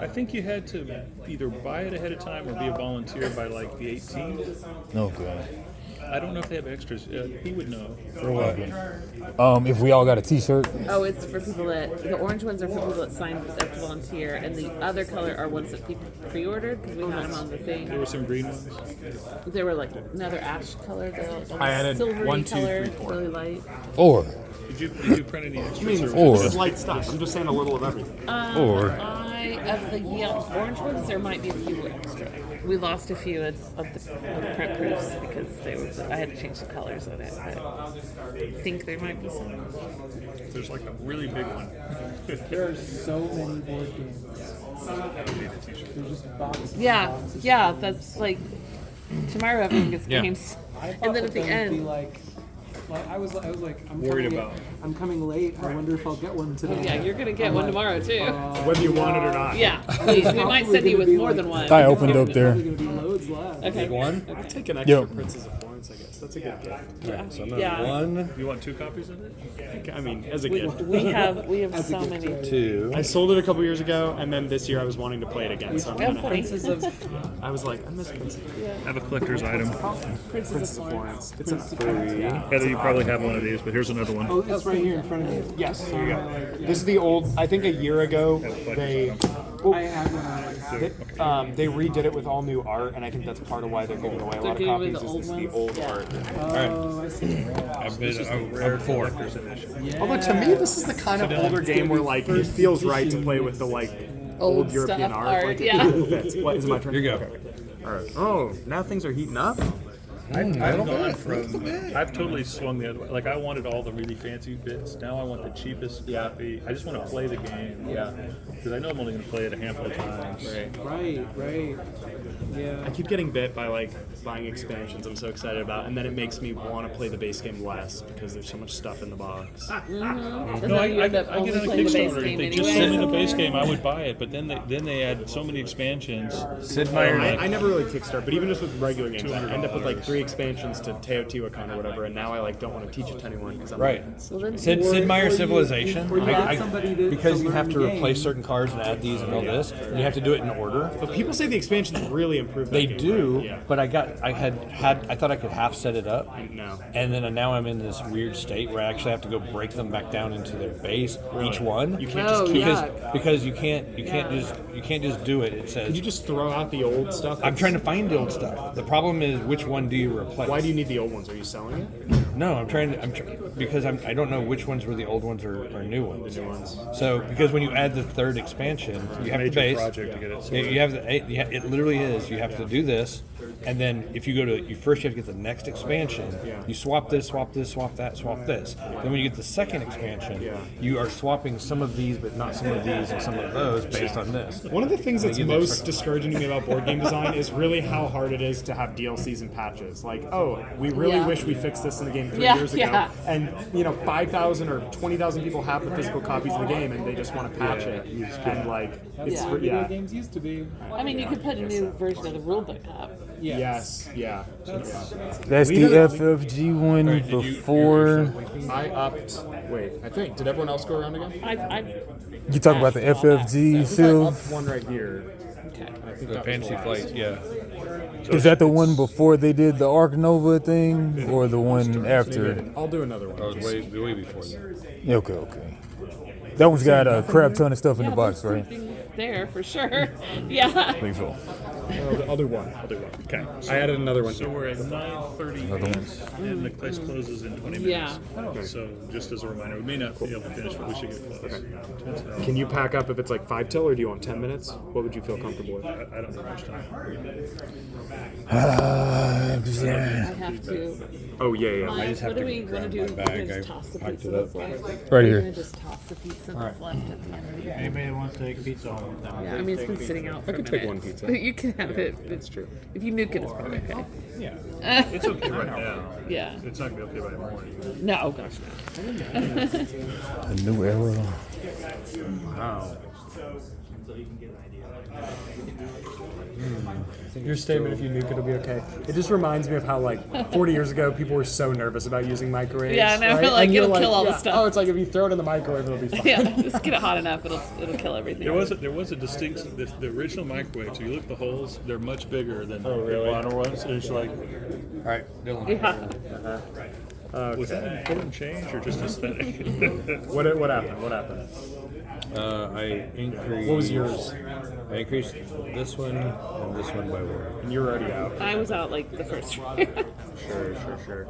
I think you had to either buy it ahead of time or be a volunteer by like the 18th. Okay. I don't know if they have extras. He would know. For what? If we all got a T-shirt. Oh, it's for people that the orange ones are for people that signed up to volunteer, and the other color are ones that people pre-ordered because we had them on the There thing. were some green ones. They were like another ash color, the I added silvery 1, 2, color, 3, 4. really light. Or. Did you print any extras? Or. This is light stuff. I'm just saying a little of everything. Or. Of the yellow orange ones, there might be a few extra. We lost a few of the print proofs because they were. I had to change the colors on it, but I think there might be some. There's like a really big one. there are so many board games. They're just boxes. Yeah, that's like tomorrow everyone gets Yeah. games, I thought and then that at the there would be end. like I was like, I'm Worried coming, about. I'm coming late. I wonder if I'll get one today. Yeah, you're gonna get one tomorrow too. Whether you want it or not. Yeah, please. We might send you with more than one. I opened up There's there. probably gonna be loads left. Okay. One? I'll take an extra Yep. Princess of Florence, I guess. That's a good gift. Alright, so I'm at Yeah. 1, You want 2 copies of it? I mean, as a gift. We have so many. 2. I sold it a couple years ago, and then this year I was wanting to play it again. So I'm Yeah, gonna. Princess of I was like, I miss Princess Have a collector's item. Princess of of Florence. Florence. It's a Heather, you probably have one of these, but here's another one. Oh, it's right here in front of me. Yes, here you go. This is the old. I think a year ago they I have one. they redid it with all new art, and I think that's part of why they're giving away a lot of giving away copies. the Is old this the ones? old Yeah. art? Oh, I see. I'm 4. Although to me, this is the kind of older game where like it feels right to play with the like old European stuff art. Like, yeah. it fits. What is it my turn? Here you go. Okay. All right. Oh, now things are heating up. I've gone from. I've totally swung the other way. Like I wanted all the really fancy bits. Now I want the cheapest copy. I just want to play the game. Yeah. Because I know I'm only going to play it a handful of times. Right. Yeah. I keep getting bit by like buying expansions I'm so excited about, and then it makes me want to play the base game less because there's so much stuff in the box. And No, then I you end up get only on a playing the base Kickstarter. game If they just send me anyway. the base game, I would buy it. But then they add so many expansions. Sid Meier. I never really kickstart, but even just with regular games, I end up with like 3 expansions to Teotihuacan or whatever, and now I like don't want to teach it to anyone because I'm Right. like, Well, then Sid Meier Or you- Civilization. or you ask somebody to because you learn have to the replace game. certain cars and add these and all this. And you have to do it in order. But people say the expansions really improved that They game, do, right? Yeah. but I thought I could half set it up. No. And then now I'm in this weird state where I actually have to go break them back down into their base, each one. You can't just keep because you can't just do it. It says Can you just throw out the old stuff? I'm trying to find the old stuff. The problem is which one do you replace? Why do you need the old ones? Are you selling it? No, because I don't know which ones were the old ones or new ones. So because when you add the third expansion, you have the Major base. project to get it sorted. You have it literally is. You have to do this, and then if you go to you first, you have to get the next expansion. You swap this, swap this, swap that, swap this. Then when you get the second expansion, you are swapping some of these, but not some of these and some of those based on this. One of the things that's most discouraging to me about board game design is really how hard it is to have DLCs and patches. Like, oh, we really wish we fixed this in the game 3 years ago, and 5,000 or 20,000 people have the physical copies of the game, and they just want to patch it. And like, it's Video games used to be. I mean, you could put a new version of the rulebook up. Yes, yeah. That's the FFG one before. I upped. Wait, I think. Did everyone else go around again? You talk about the FFG I upped sales. one right here. Okay. I think The that was Fantasy last. Flight, yeah. Is that the one before they did the Arc Nova thing, or the one after? I'll do another one. That was way before that. Yeah, okay. That one's got a crap ton of stuff in the box, right? There for sure. Yeah. Think so. I'll do one. Okay. I added another one. So we're at 9:30, and the place closes in 20 minutes. Yeah. So just as a reminder, we may not be able to finish, but we should get close. Can you pack up if it's like 5 till, or do you want 10 minutes? What would you feel comfortable with? I don't need much time. I have to. Oh yeah. I just have What do to we want to grab do? my We're bag. gonna I just toss the packed pizza it up. that's left. Right We're here. gonna just toss the pizza that's left at the end of the day. Anybody that wants to take pizza home? Yeah, I mean, it's been sitting out for I a could minute. take one pizza. But you can have it. That's true. If you nuke it, it's probably okay. Yeah. It's okay right now. Yeah. It's not going to be okay by the morning. No, oh gosh, no. A new era. Wow. Your statement, if you nuke, it'll be okay. It just reminds me of how, like, 40 years ago, people were so nervous about using microwaves. Yeah, I know, right? like, And you're it'll kill all the stuff. Oh, it's like if you throw it in the microwave, it'll be fine. Yeah, just get it hot enough, it'll kill everything. There was a distinct the original microwave. So you look at the holes; they're much bigger than the really? modern ones. And it's like, All right, Dylan. Yeah. was that an important change or just aesthetic? What happened? What happened? I increased. What was yours? I increased this one and this one by one. And you're already out. I was out like the first Sure.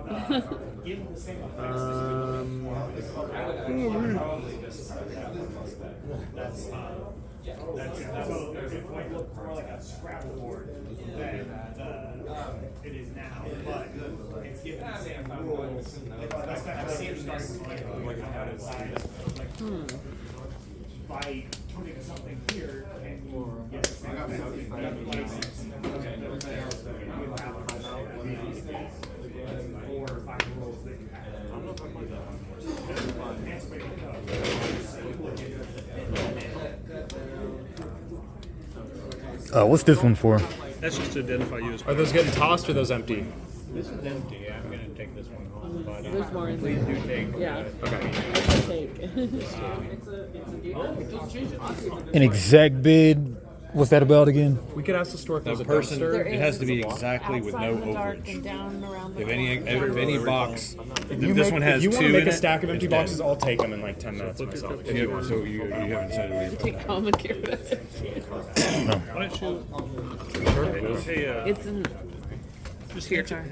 By putting something here, and you get four or 5 rules that you What's this one for? That's just to identify you as. Are those getting tossed or are those empty? This is empty. I'm going to take this one home. But There's more in please there. do take. Yeah. Okay. Take. An exact bid. What's that about again? We could ask the store if there's The a person, dumpster. it has to be exactly with no overage. If any box, if this one has If you want two to make in a it, stack of empty it's dead. boxes, I'll take them in like 10 minutes myself. If you want. So you haven't decided what Take home and get rid of it. Why don't you? Hey, It's in just your answer- car.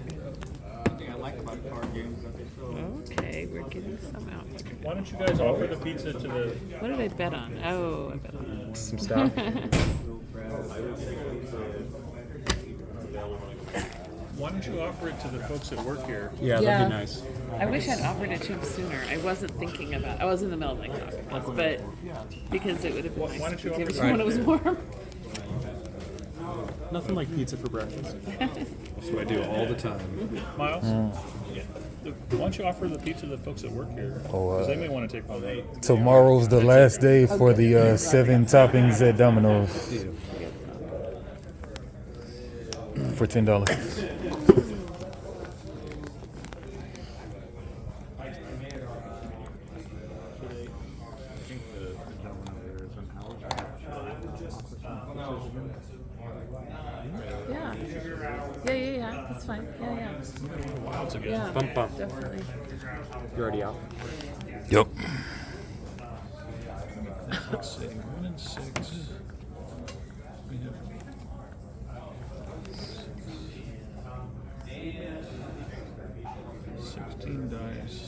Okay, we're getting some out. Why don't you guys offer the pizza to the? What did I bet on? Oh, I bet on. Some stuff. Why don't you offer it to the folks that work here? Yeah, Yeah. that'd be nice. I wish I'd offered it to him sooner. I wasn't thinking about. I was in the middle of my coffee, but because it would have been nice Why don't to you give it offer to him when it was warm. Nothing like pizza for breakfast. That's what I do all the time. Miles? Why don't you offer the pizza to the folks that work here? Because they may want to take one. Tomorrow's the last day for the 7 toppings at Domino's for $10. Yeah. Yeah. That's fine. Yeah. Wilds again. Yeah. Bump, bump. Definitely. You're already out. Yep. Let's see. 1 and 6. We have 16 dice.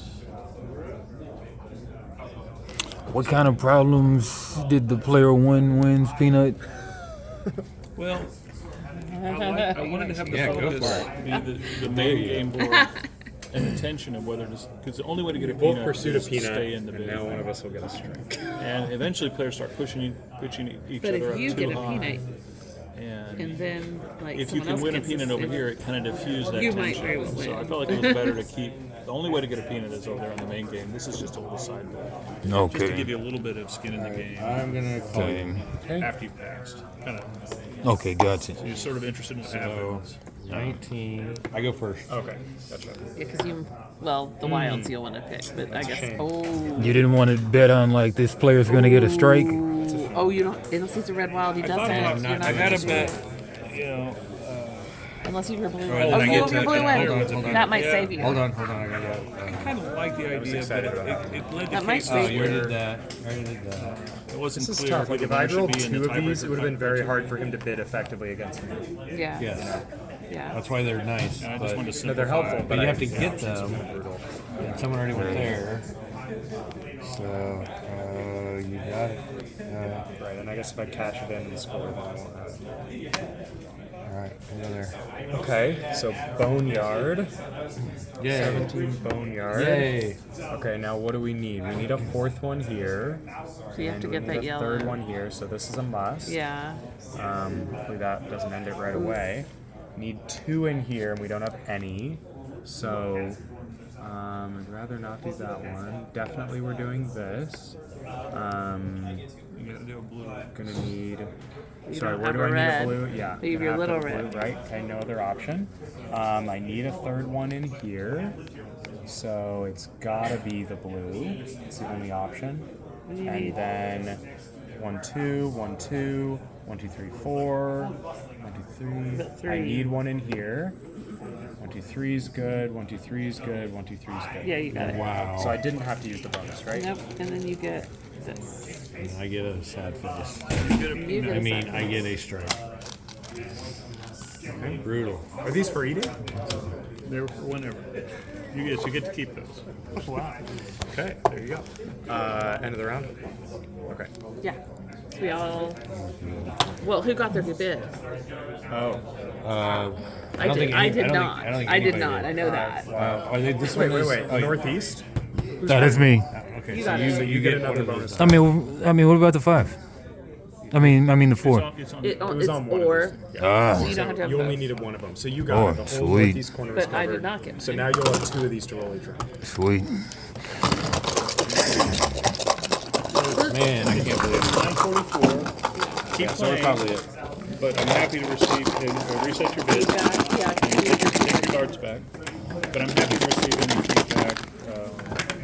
What kind of problems did the player one wins, Peanut? Well, I wanted to have the Yeah, go focus for be the main game board and attention of whether to, because the only way to get a peanut Pursuit is of to peanut, stay in the and big. now one of us will get a strike. And eventually players start pushing each But other if up you too get a high. peanut, And and then like if you someone can else win a gets peanut this, over here, it kind of diffuses that You tension. might very well So win. I felt like it was better to keep. The only way to get a peanut is over there on the main game. This is just a little side bet. Just to give Okay. you a little bit of skin in the game I'm gonna call you. after you've passed. Kind of. Okay, gotcha. You're sort of interested in what happens. 19. I go first. Okay, gotcha. Yeah, because the wilds you'll want to pick, but I guess. shame. Oh, You didn't want to bet on like this player's gonna get a strike. oh, you don't. Unless he's a red wild, he doesn't. You're not I gonna gotta bet. strike. You know. Unless you were blue. Right, Oh, then I you get were to- blue hold win. on. That might save you. Hold on. I gotta I kind of like the idea, but it led to That might cases save you where already did that. I already did that. it wasn't This is clear tough. Like the if I winner rolled should be in the 2 of these, tiebreaker it would have been very competition. hard for him to bid effectively against me. Yeah. Yes. Yeah. That's why they're nice. And I but, just wanted to No, they're simplify. helpful, but you have to the get options them. are brutal. And someone already went there. So, you got it. Right, and I guess if I cash it in and score, then I won't have it. Alright, go there. Okay, so Boneyard. Yay. 17 Boneyard. Yay. Okay, now what do we need? We need a 4th one here. So you have to and get we that need a yellow. 3rd one here, so this is a must. Yeah. Hopefully that doesn't end it right away. Need 2 in here, and we don't have any. So, I'd rather not do that one. Definitely we're doing this. You gotta do a blue. Gonna need... You Sorry, don't where have do a I need red. a blue? Yeah. Leave gonna your have to little have a red. blue, right? Okay, no other option. I need a 3rd one in here. So it's gotta be the blue. It's the only option. And then 1, 2, 1, 2, 1, 2, 3, 4, 1, 2, 3. I need one in here. 1, 2, 3 is good. 1, 2, 3 is good. 1, 2, 3 is good. Yeah, you got it. Wow. So I didn't have to use the bonus, right? Nope. And then you get this. I get a sad face. You get I a mean, side. I get a strike. Brutal. Are these for eating? They're for whenever. You get to keep those. Wow. Okay, there you go. End of the round? Okay. Yeah. So we all. Well, who got their good bid? Oh. I did. I did not. I don't think I did anybody not. did. I know that. Are they, this Wait, one is, wait. oh, Northeast? That is me. Okay, You so got it. you, So you get get another one of those. bonus. I mean, what about the 5? I mean the 4. It's on. It was it's on one of or. these. Ah. So you don't have to have You only both. needed one of them. So you got it. The whole sweet. northeast corner was But I did covered. not get So mine. now you'll have 2 of these to roll each round. Sweet. Man, I can't believe it. 944. Keep So we're playing, probably it. but I'm happy to receive. Reset your bid. Yeah. Take your cards back. But I'm happy to receive any feedback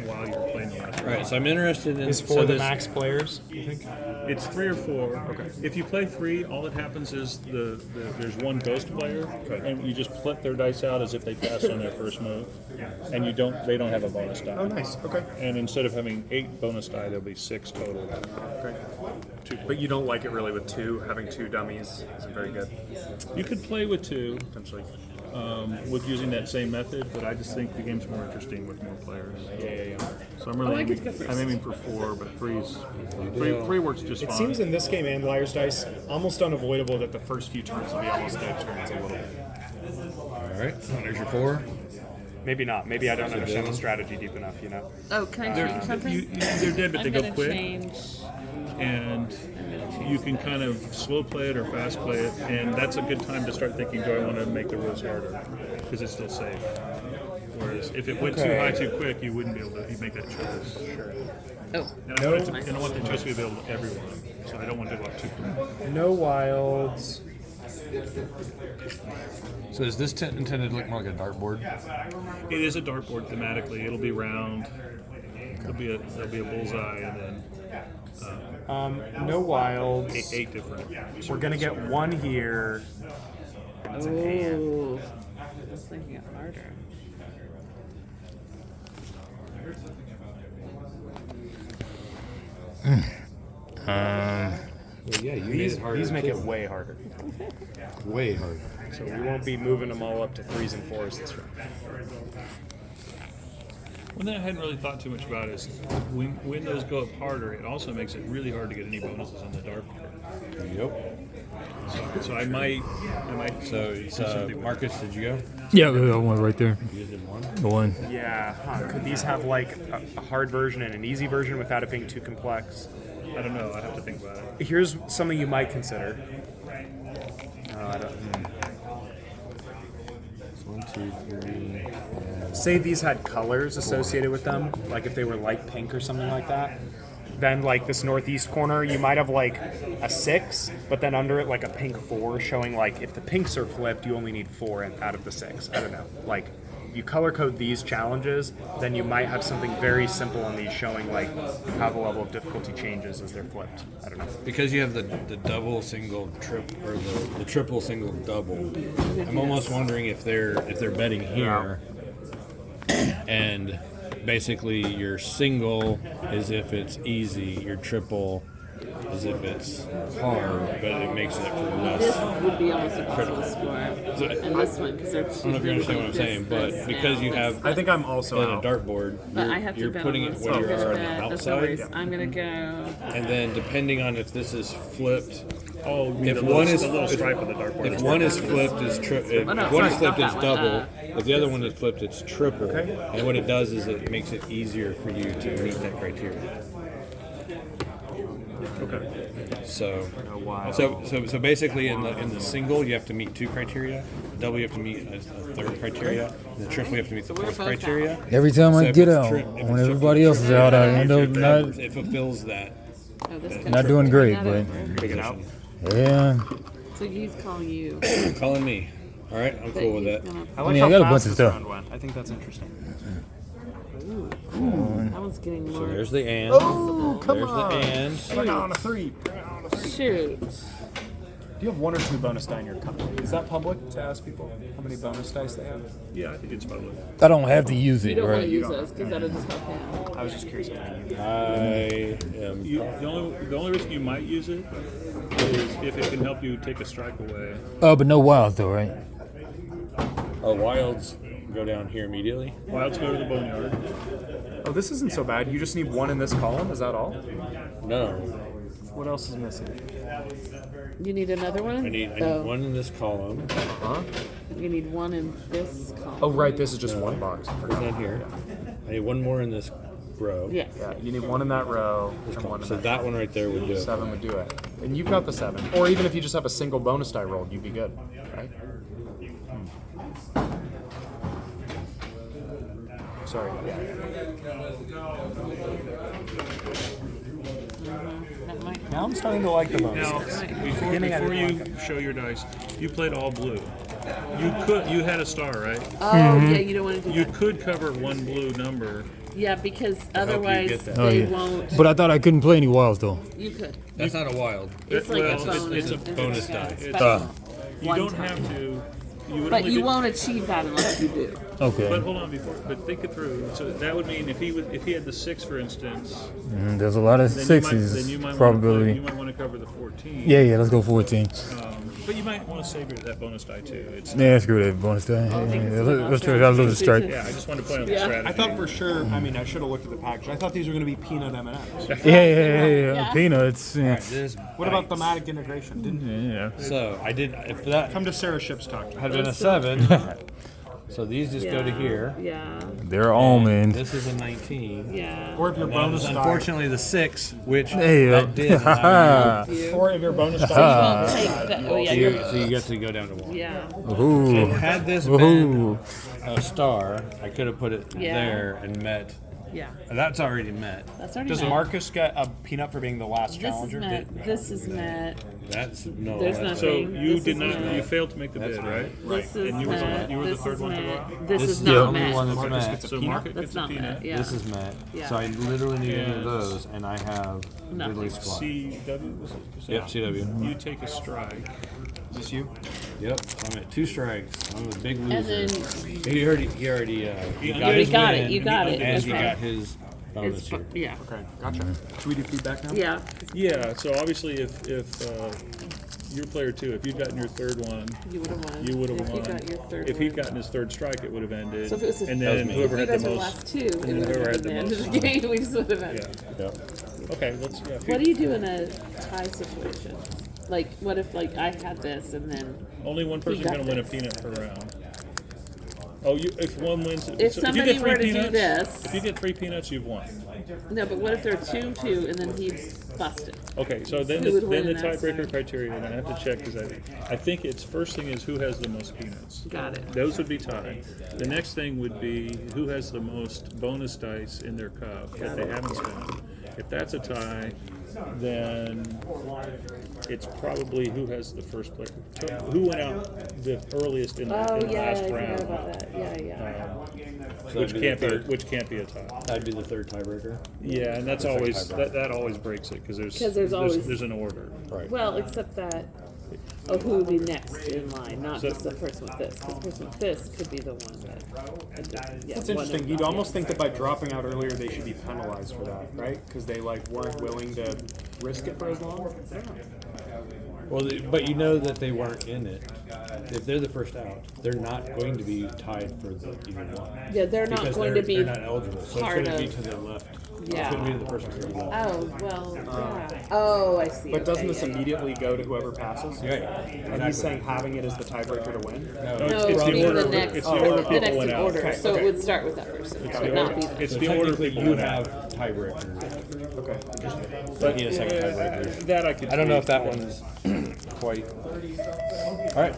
while you're playing the last round. Alright, so I'm interested in... Is so for the this- max players, you think? It's 3 or 4. Okay. If you play 3, all that happens is there's one ghost player, and you just put their dice out as if they passed on their first move, and they don't have a bonus die. Oh, nice. Okay. And instead of having 8 bonus die, there'll be 6 total. Okay. But you don't like it really with 2. Having 2 dummies isn't very good. You could play with 2 Potentially. with using that same method, but I just think the game's more interesting with more players. Yeah. So I'm really I'm aiming for 4, but 3 works just It fine. seems in this game and Liar's Dice, almost unavoidable that the first few turns will be almost dead turns a little bit. Alright, so there's your 4. Maybe not. Maybe I don't understand the strategy deep enough, you know? Oh, can I change something? They're dead, but they I'm go gonna quick. change. And you can kind of slow play it or fast play it, and that's a good time to start thinking, do I want to make the rules harder? Because it's still safe. Whereas if it went too high too quick, you wouldn't be able to make that choice. Sure. Oh. And I want the choice to be available to everyone, so I don't want to go up too quick. No wilds. So is this intended to look more like a dartboard? It is a dartboard thematically. It'll be round. There'll be a bullseye, and then No wilds. Eight different. We're gonna get one here. That's an hand. Ooh. I was thinking it harder. Well, yeah, you made it harder. These make too. it way harder. Way harder. So we won't be moving them all up to 3s and 4s this round. One thing I hadn't really thought too much about is when those go up harder, it also makes it really hard to get any bonuses on the dark part. Yep. So I might. So it's Marcus, did you go? Yeah, that one right there. You did one. The one. Yeah, could these have like a hard version and an easy version without it being too complex? I don't know. I have to think about it. Here's something you might consider. I don't, 1, 2, 3. say these had colors associated with them, like if they were light pink or something like that. Then like this northeast corner, you might have like a 6, but then under it like a pink 4, showing like if the pinks are flipped, you only need 4 out of the 6. I don't know. Like you color code these challenges, then you might have something very simple on these showing like how the level of difficulty changes as they're flipped. I don't know. Because you have the double, single, or the triple, single, double. I'm almost wondering if they're betting here, and basically your single is if it's easy, your triple is if it's hard, but it makes it for This less. would be almost a critical score. And this one, because they're I don't know if you understand what I'm saying, but because you have I think I'm also on a out. dartboard, But I have to you're bet putting on it this. where I'm you gonna are on bet. the That's no worries. outside, I'm gonna go. and then depending on if this is flipped, Oh, you mean if the one little, is the little stripe of the dartboard. if one is flipped, it's if Oh, no, one is sorry, flipped, not it's that one. double. If the other one is flipped, it's triple. And what it does is it makes it easier for you to meet that criteria. Okay. So basically in the single you have to meet 2 criteria. Double you have to meet a 3rd criteria. And the triple you have to meet the 4th criteria. Every time So I if get it's out, if when it's everybody else is out, I end up not it fulfills that. Oh, this not doing great, but Pick it out. yeah. So he's calling you. Calling me. All right, I'm cool with that. I like mean, I how got a fast bunch of this stuff. round went. I think that's interesting. That one's getting So more. there's the and. Oh, come There's on. the and. Bring on a 3. Shoot. Do you have 1 or 2 bonus die in your cup? Is that public to ask people how many bonus dice they have? Yeah, I think it's public. I don't have to use You it, don't want to right? use those because that'll just help him. I was just curious how many you I am. The only reason you might use it is if it can help you take a strike away. Oh, but no wilds though, right? Our wilds go down here immediately. Wilds go to the boneyard. Oh, this isn't so bad. You just need 1 in this column. Is that all? No, What else is missing? You need another one? I need Oh, 1 in this column. Huh? You need 1 in this column. Oh, right. This is just 1 box. I forgot. Down here. I need 1 more in this row. Yes. Yeah, you need 1 in that row and 1 in So that. that one right there would do it. 7 would do it. And you've got the 7. Or even if you just have a single bonus die rolled, you'd be good, right? Sorry. Yeah. That might. Now I'm starting to like the bonus Now, dice. before you show your dice, you played all blue. You had a star, right? Oh, yeah, you don't want to do You that. could cover 1 blue number. Yeah, because you otherwise get that. Oh they yeah. won't. But I thought I couldn't play any wilds though. You could. That's not a wild. It's like Well, a bonus. it's a bonus die. Special. You One don't time. have to. You would But only you do- won't achieve that unless you do. Okay. But hold on, but think it through. So that would mean if he had the 6, for instance, There's a lot of then sixes you might probability. you might want to cover the 14. Yeah, let's go 14. But you might want to save that bonus die too. It's Yeah, screw that bonus die. Let's try that little strike. yeah. I just wanted to play on the Yeah. strategy. I thought for sure. I mean, I should have looked at the package. I thought these were going to be peanut M&Ms. Yeah. Peanuts. Yeah. This What about thematic integration? Didn't Yeah. So I did. If that come to Sarah Ship's talk. had been a 7, so these just go to here. Yeah. They're almond. This is a 19. Yeah. Or if your And that bonus was die. unfortunately the 6, which Hey, that did. allow Or if your bonus You die. won't take that. Oh, yeah. you, You're, so you get to go down to 1. yeah. Ooh. Had this Ooh. been a star, I could have put it Yeah. there and met Yeah. And that's already met. That's already Does met. Marcus get a peanut for being the last This is challenger? met. This is met. That's no. There's that's So nothing. you This did is not. met. You failed to make the That's bid, right. right? This is And you were the met. you were the This third is one to go met. out. This This is is the not only met. one that's Marcus met. gets a So peanut? market That's gets a not peanut. met. Yeah. This is met. Yeah. So I literally need any of And those, and I have Nothing. Ridley Squad. CW. Was it? Yep, CW. You take a strike. Is this you? Yep, I'm at 2 strikes. I'm a big And loser. then He already You got you his got win, it. You got it. and he Okay. got his bonus It's here. yeah. Okay, gotcha. Should we do feedback now? Yeah. Yeah. So obviously, if you're player 2, if you'd gotten your third one, You would have won. you would have If won. you got your third If he'd one. gotten his third strike, it would have ended. So if it was and That was then me. whoever If you had guys the were most. last two, it and would whoever have had been the the end of most. the game. We just would have Yeah. ended. Yep. Okay. Let's. Yeah, What do you do in a tie situation? Like, what if like I had this and then Only one person's got going to win a this. peanut per round. Oh, if one wins, If so somebody you get 3 were to do peanuts, this- if you get 3 peanuts, you've won. no? But what if there are two, and then he busted? Okay, so then Who the, would win then the in that tiebreaker scenario? criteria, and I have to check because I think it's first thing is who has the most peanuts. Got it. Those would be tied. The next thing would be who has the most bonus dice in their cup that they haven't spent. If that's a tie, then it's probably who has the first player. Who went out the earliest in the, Oh in the yeah, I last forgot round, about that. Yeah. So which that'd can't be a tie. That'd be the third tiebreaker. Yeah, and that's always that always breaks it because there's always- there's an order. Right. Well, except that. Oh, who would be next in line? Not So- just the person with this. Because the person with this could be the one that. Yeah, That's one interesting. of- You'd almost think that by dropping out earlier, they should be penalized for that, right? Because they like weren't willing to risk it for as long. Well, but you know that they weren't in it. If they're the first out, they're not going to be tied for the either one. Yeah, they're not Because going they're, to be. they're not eligible. So it's part going to be of- to the left. Yeah. It's going to be to the person to the left. Oh well. Yeah. Oh, I see. But doesn't Okay, this yeah, yeah. immediately go to whoever passes? Right. And he's saying having it as the tiebreaker to win. No, it's the being order. the next. It's the order the people next went in out. order. Okay, So okay. it would start with that person. It's It the would not order. be that. It's So the order technically, people you went have out. tiebreakers. Okay. But he has second tiebreakers. That I could. I don't know if that tweak. one's quite. All right.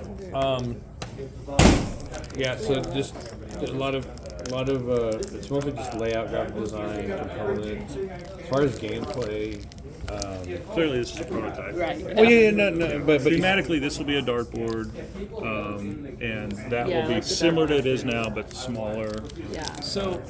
Yeah. So just a lot of. It's mostly just layout, graphic design, components. As far as gameplay. Clearly, this is a prototype. Right. Well, yeah, no, but Thematically, this will be a dartboard, and that Yeah, will be like the similar to dartboard. it is now, but smaller. Yeah. So,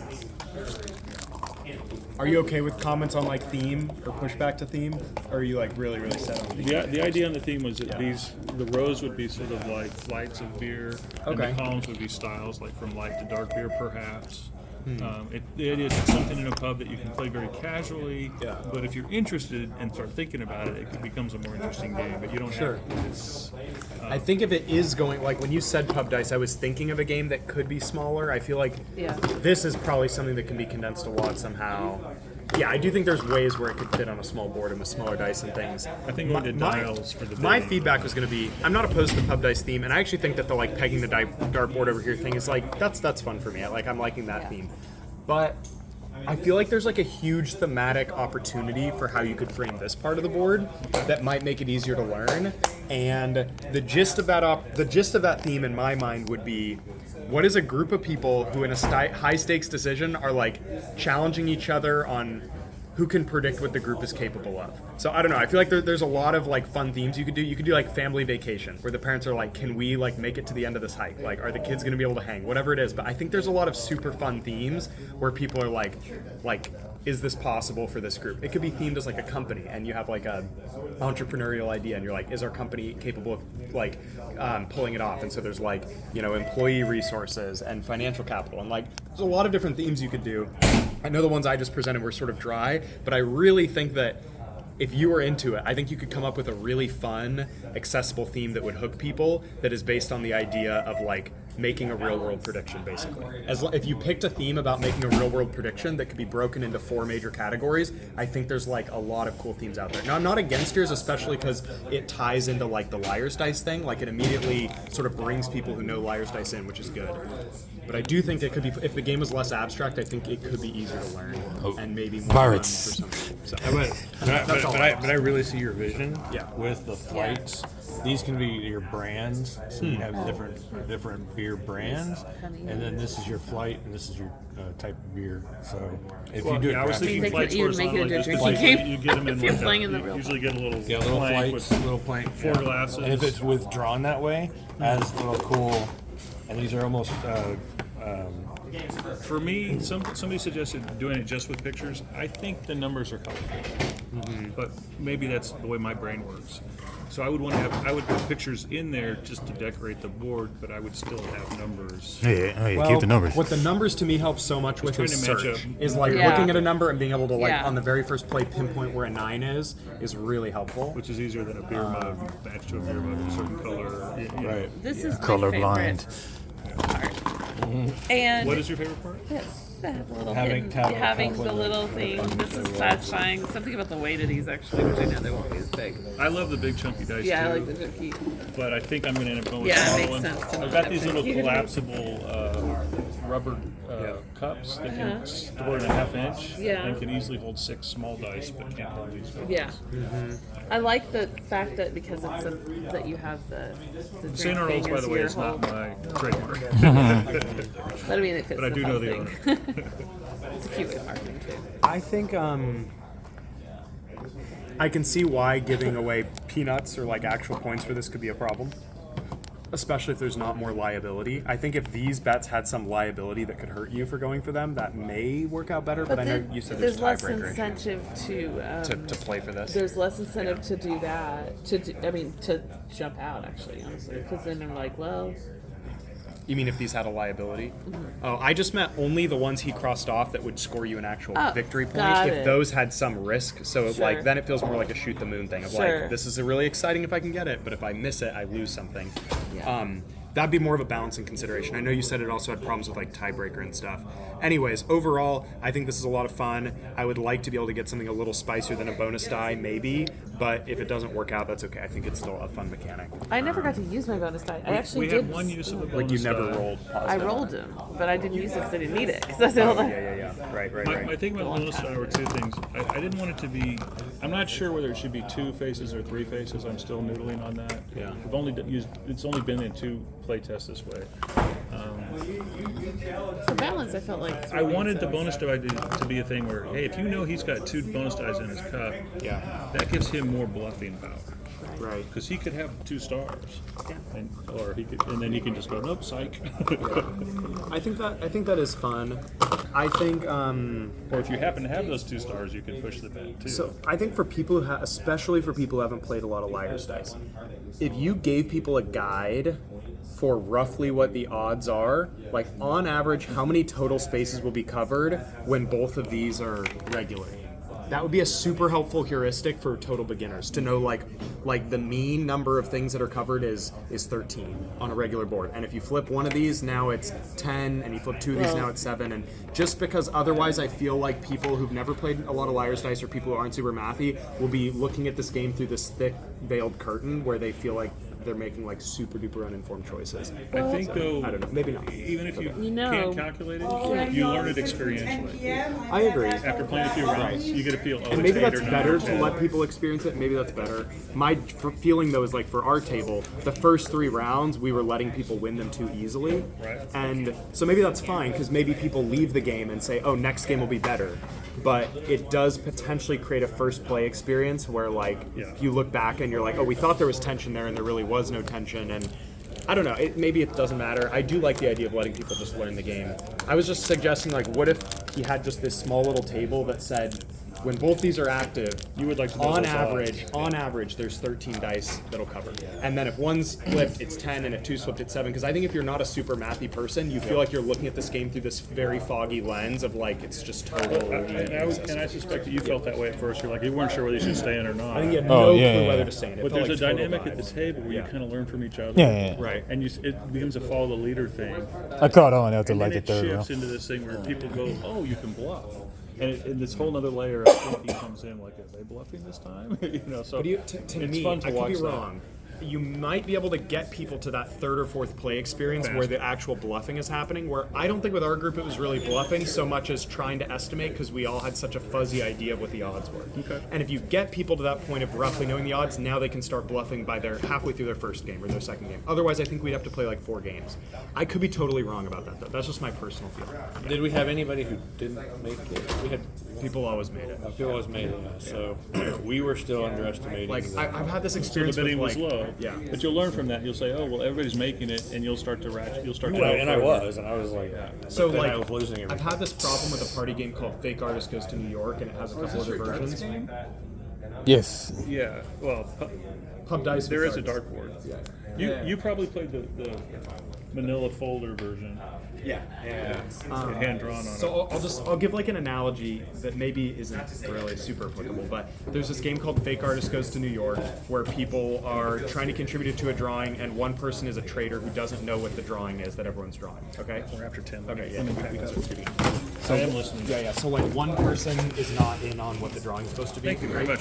are you okay with comments on like theme or pushback to theme? Or are you like really set on theme? The idea on the theme was that the rows would be sort of like flights of beer, and Okay. the columns would be styles, like from light to dark beer, perhaps. The idea is it's something in a pub that you can play very casually, Yeah. but if you're interested and start thinking about it, it becomes a more interesting game. But you don't Sure. have it's, I think if it is going, like when you said pub dice, I was thinking of a game that could be smaller. I feel like Yeah. this is probably something that can be condensed a lot somehow. Yeah, I do think there's ways where it could fit on a small board and with smaller dice and things. I think going to dials for the My bidding. feedback was going to be, I'm not opposed to the pub dice theme, and I actually think that the like pegging the dartboard over here thing is like that's fun for me. I'm liking that theme, but I feel like there's like a huge thematic opportunity for how you could frame this part of the board that might make it easier to learn. And the gist of that theme in my mind would be, what is a group of people who in a high stakes decision are like challenging each other on who can predict what the group is capable of. So I don't know. I feel like there's a lot of like fun themes you could do. You could do like family vacation, where the parents are like, "Can we like make it to the end of this hike? Like, are the kids going to be able to hang? Whatever it is." But I think there's a lot of super fun themes where people are like, is this possible for this group? It could be themed as like a company, and you have like a entrepreneurial idea, and you're like, is our company capable of like pulling it off? And so there's like, employee resources and financial capital, and like there's a lot of different themes you could do. I know the ones I just presented were sort of dry, but I really think that if you were into it, I think you could come up with a really fun, accessible theme that would hook people, that is based on the idea of like making a real world prediction, basically. If you picked a theme about making a real world prediction that could be broken into 4 major categories, I think there's like a lot of cool themes out there. Now, I'm not against yours, especially because it ties into like the Liar's Dice thing. Like it immediately sort of brings people who know Liar's Dice in, which is good. But I do think it could be, if the game was less abstract, I think it could be easier to learn and maybe more Pirates. fun for some. So, But I really see your vision Yeah. with the flights. These can be your brands, so you have different beer brands, and then this is your flight, and this is your type of beer. So if you do it, I was thinking They could flights even were make it like into a just drinking like game you get them in if you're like playing in the you real usually get a little little plank flights, with little plank, four glasses. and if it's withdrawn that way, as little cool, and these are almost. For me, somebody suggested doing it just with pictures. I think the numbers are colorful, but maybe that's the way my brain works. So I would put pictures in there just to decorate the board, but I would still have numbers. Yeah, keep the numbers. What the numbers to me help so much with trying is to match search. up. Is like Yeah. looking at a number and being able to like Yeah. on the very first play pinpoint where a 9 is really helpful. Which is easier than a beer mug matched to a beer mug of a certain color. You know. Right. This is my Colorblind. favorite part. And What is your favorite part? yes, that little Having having the the little thing. This is satisfying. Something about the weight of these actually, which I know they won't be as big. I love the big chunky dice Yeah, too. I like the jerky. But I think I'm going to end up going with Yeah, it the makes small sense ones. to I've not got have these little jerky. collapsible rubber cups that can store in a half-inch Yeah. and can easily hold 6 small dice, but can't hold these. Big Yeah. ones. I like the fact that because it's that you have the drink St. Arnold's, thing by as the way, your is not whole- my trademark. But I mean, it fits But I the do whole know the thing. owner. It's a cute way of marketing too. I think I can see why giving away peanuts or like actual points for this could be a problem. Especially if there's not more liability. I think if these bets had some liability that could hurt you for going for them, that may work out better. But I know then you said there's a less tiebreaker incentive to play for this. There's less incentive to do that. To jump out actually, honestly, because then I'm like, well, You mean if these had a liability? Oh, I just meant only the ones he crossed off that would score you an actual Oh, victory point. got If it. those had some risk, so Sure. like then it feels more like a shoot the moon thing of Sure. like this is really exciting if I can get it, but if I miss it, I lose something. Yeah. That'd be more of a balancing consideration. I know you said it also had problems with like tiebreaker and stuff. Anyways, overall, I think this is a lot of fun. I would like to be able to get something a little spicier than a bonus die, maybe. But if it doesn't work out, that's okay. I think it's still a fun mechanic. I never got to use my bonus die. I actually We did. had one use of a bonus Like you never die. rolled I positive. rolled them, but I didn't use it because I didn't need it. Because that's the whole Oh, time. yeah. Right. My thing about bonus die were two things. I didn't want it to be. I'm not sure whether it should be 2 faces or 3 faces. I'm still noodling on that. Yeah. We've only used. It's only been in 2 play tests this way. For balance, I felt like. I wanted the bonus die to be a thing where, hey, if you know he's got 2 bonus dice in his cup, Yeah. that gives him more bluffing power. Right. Because he could have 2 stars, Yeah. and then he can just go, nope, psych. I think that is fun. I think Or if you happen to have those 2 stars, you can push the bet too. so. I think for people who, especially for people who haven't played a lot of liar's dice, if you gave people a guide for roughly what the odds are, like on average, how many total spaces will be covered when both of these are regular. That would be a super helpful heuristic for total beginners to know like the mean number of things that are covered is 13 on a regular board. And if you flip one of these, now it's 10, and you flip 2 of these, now it's 7. And just because otherwise I feel like people who've never played a lot of liar's dice or people who aren't super mathy will be looking at this game through this thick veiled curtain where they feel like they're making like super duper uninformed choices. I think though, I don't know, maybe not. even if you, You know. can't calculate it, you learn it experientially. I agree. After playing a few rounds, you get a feel. Oh, And maybe it's 8 that's or 9 better or to 10. let people experience it. Maybe that's better. My feeling though is like for our table, the first 3 rounds we were letting people win them too easily, Right. and so maybe that's fine because maybe people leave the game and say, "Oh, next game will be better." But it does potentially create a first play experience where like Yeah. you look back and you're like, "Oh, we thought there was tension there, and there really was no tension." And I don't know. Maybe it doesn't matter. I do like the idea of letting people just learn the game. I was just suggesting like, what if he had just this small little table that said, when both these are active, You would like to know on those odds. average, there's 13 dice that'll cover. And then if one's flipped, it's 10, and if two's flipped, it's 7. Because I think if you're not a super mathy person, you feel like you're looking at this game through this very foggy lens of like, it's just total. And I suspect that you felt that way at first. You're like, you weren't sure whether you should stay in or not. I think you had Oh, no yeah, clue yeah, whether yeah. to stay in. It But felt there's like a total dynamic at the vibes. table where Yeah. you kind of learn from each other. Yeah. Right. And it begins to follow the leader thing. I caught on after And like then the it third round. shifts into this thing where people go, oh, you can bluff. And this whole other layer of thinking comes in, like, are they bluffing this time? So But to it's me, fun to I could watch be that. wrong. you might be able to get people to that third or fourth play experience where the actual bluffing is happening. Where I don't think with our group it was really bluffing so much as trying to estimate because we all had such a fuzzy idea of what the odds were. Okay. And if you get people to that point of roughly knowing the odds, now they can start bluffing by their halfway through their first game or their second game. Otherwise, I think we'd have to play like 4 games. I could be totally wrong about that though. That's just my personal feeling. Did we have anybody who didn't make it? We had People always made it. people always made it. So we were still underestimating. Like I've had this So the experience bidding with was like, low. yeah. But you'll learn from that. You'll say, oh well, everybody's making it, and you'll start to ratchet. You'll start to. Right, go and I further. was like, So but then like I was losing every I've had this problem with a party game called Fake Artist Goes to New York, and it has a couple other versions. Yes. Yeah. Well, Pub Dice. there with is a darts. dartboard. You probably played the Manila folder version. Hand drawn on it. So I'll give like an analogy that maybe isn't really super applicable, but there's this game called Fake Artist Goes to New York where people are trying to contribute to a drawing, and one person is a traitor who doesn't know what the drawing is that everyone's drawing. Okay. We're after 10. Okay. Yeah. I am listening. Yeah. So like one person is not in on what the drawing is supposed to be. Thank you very much.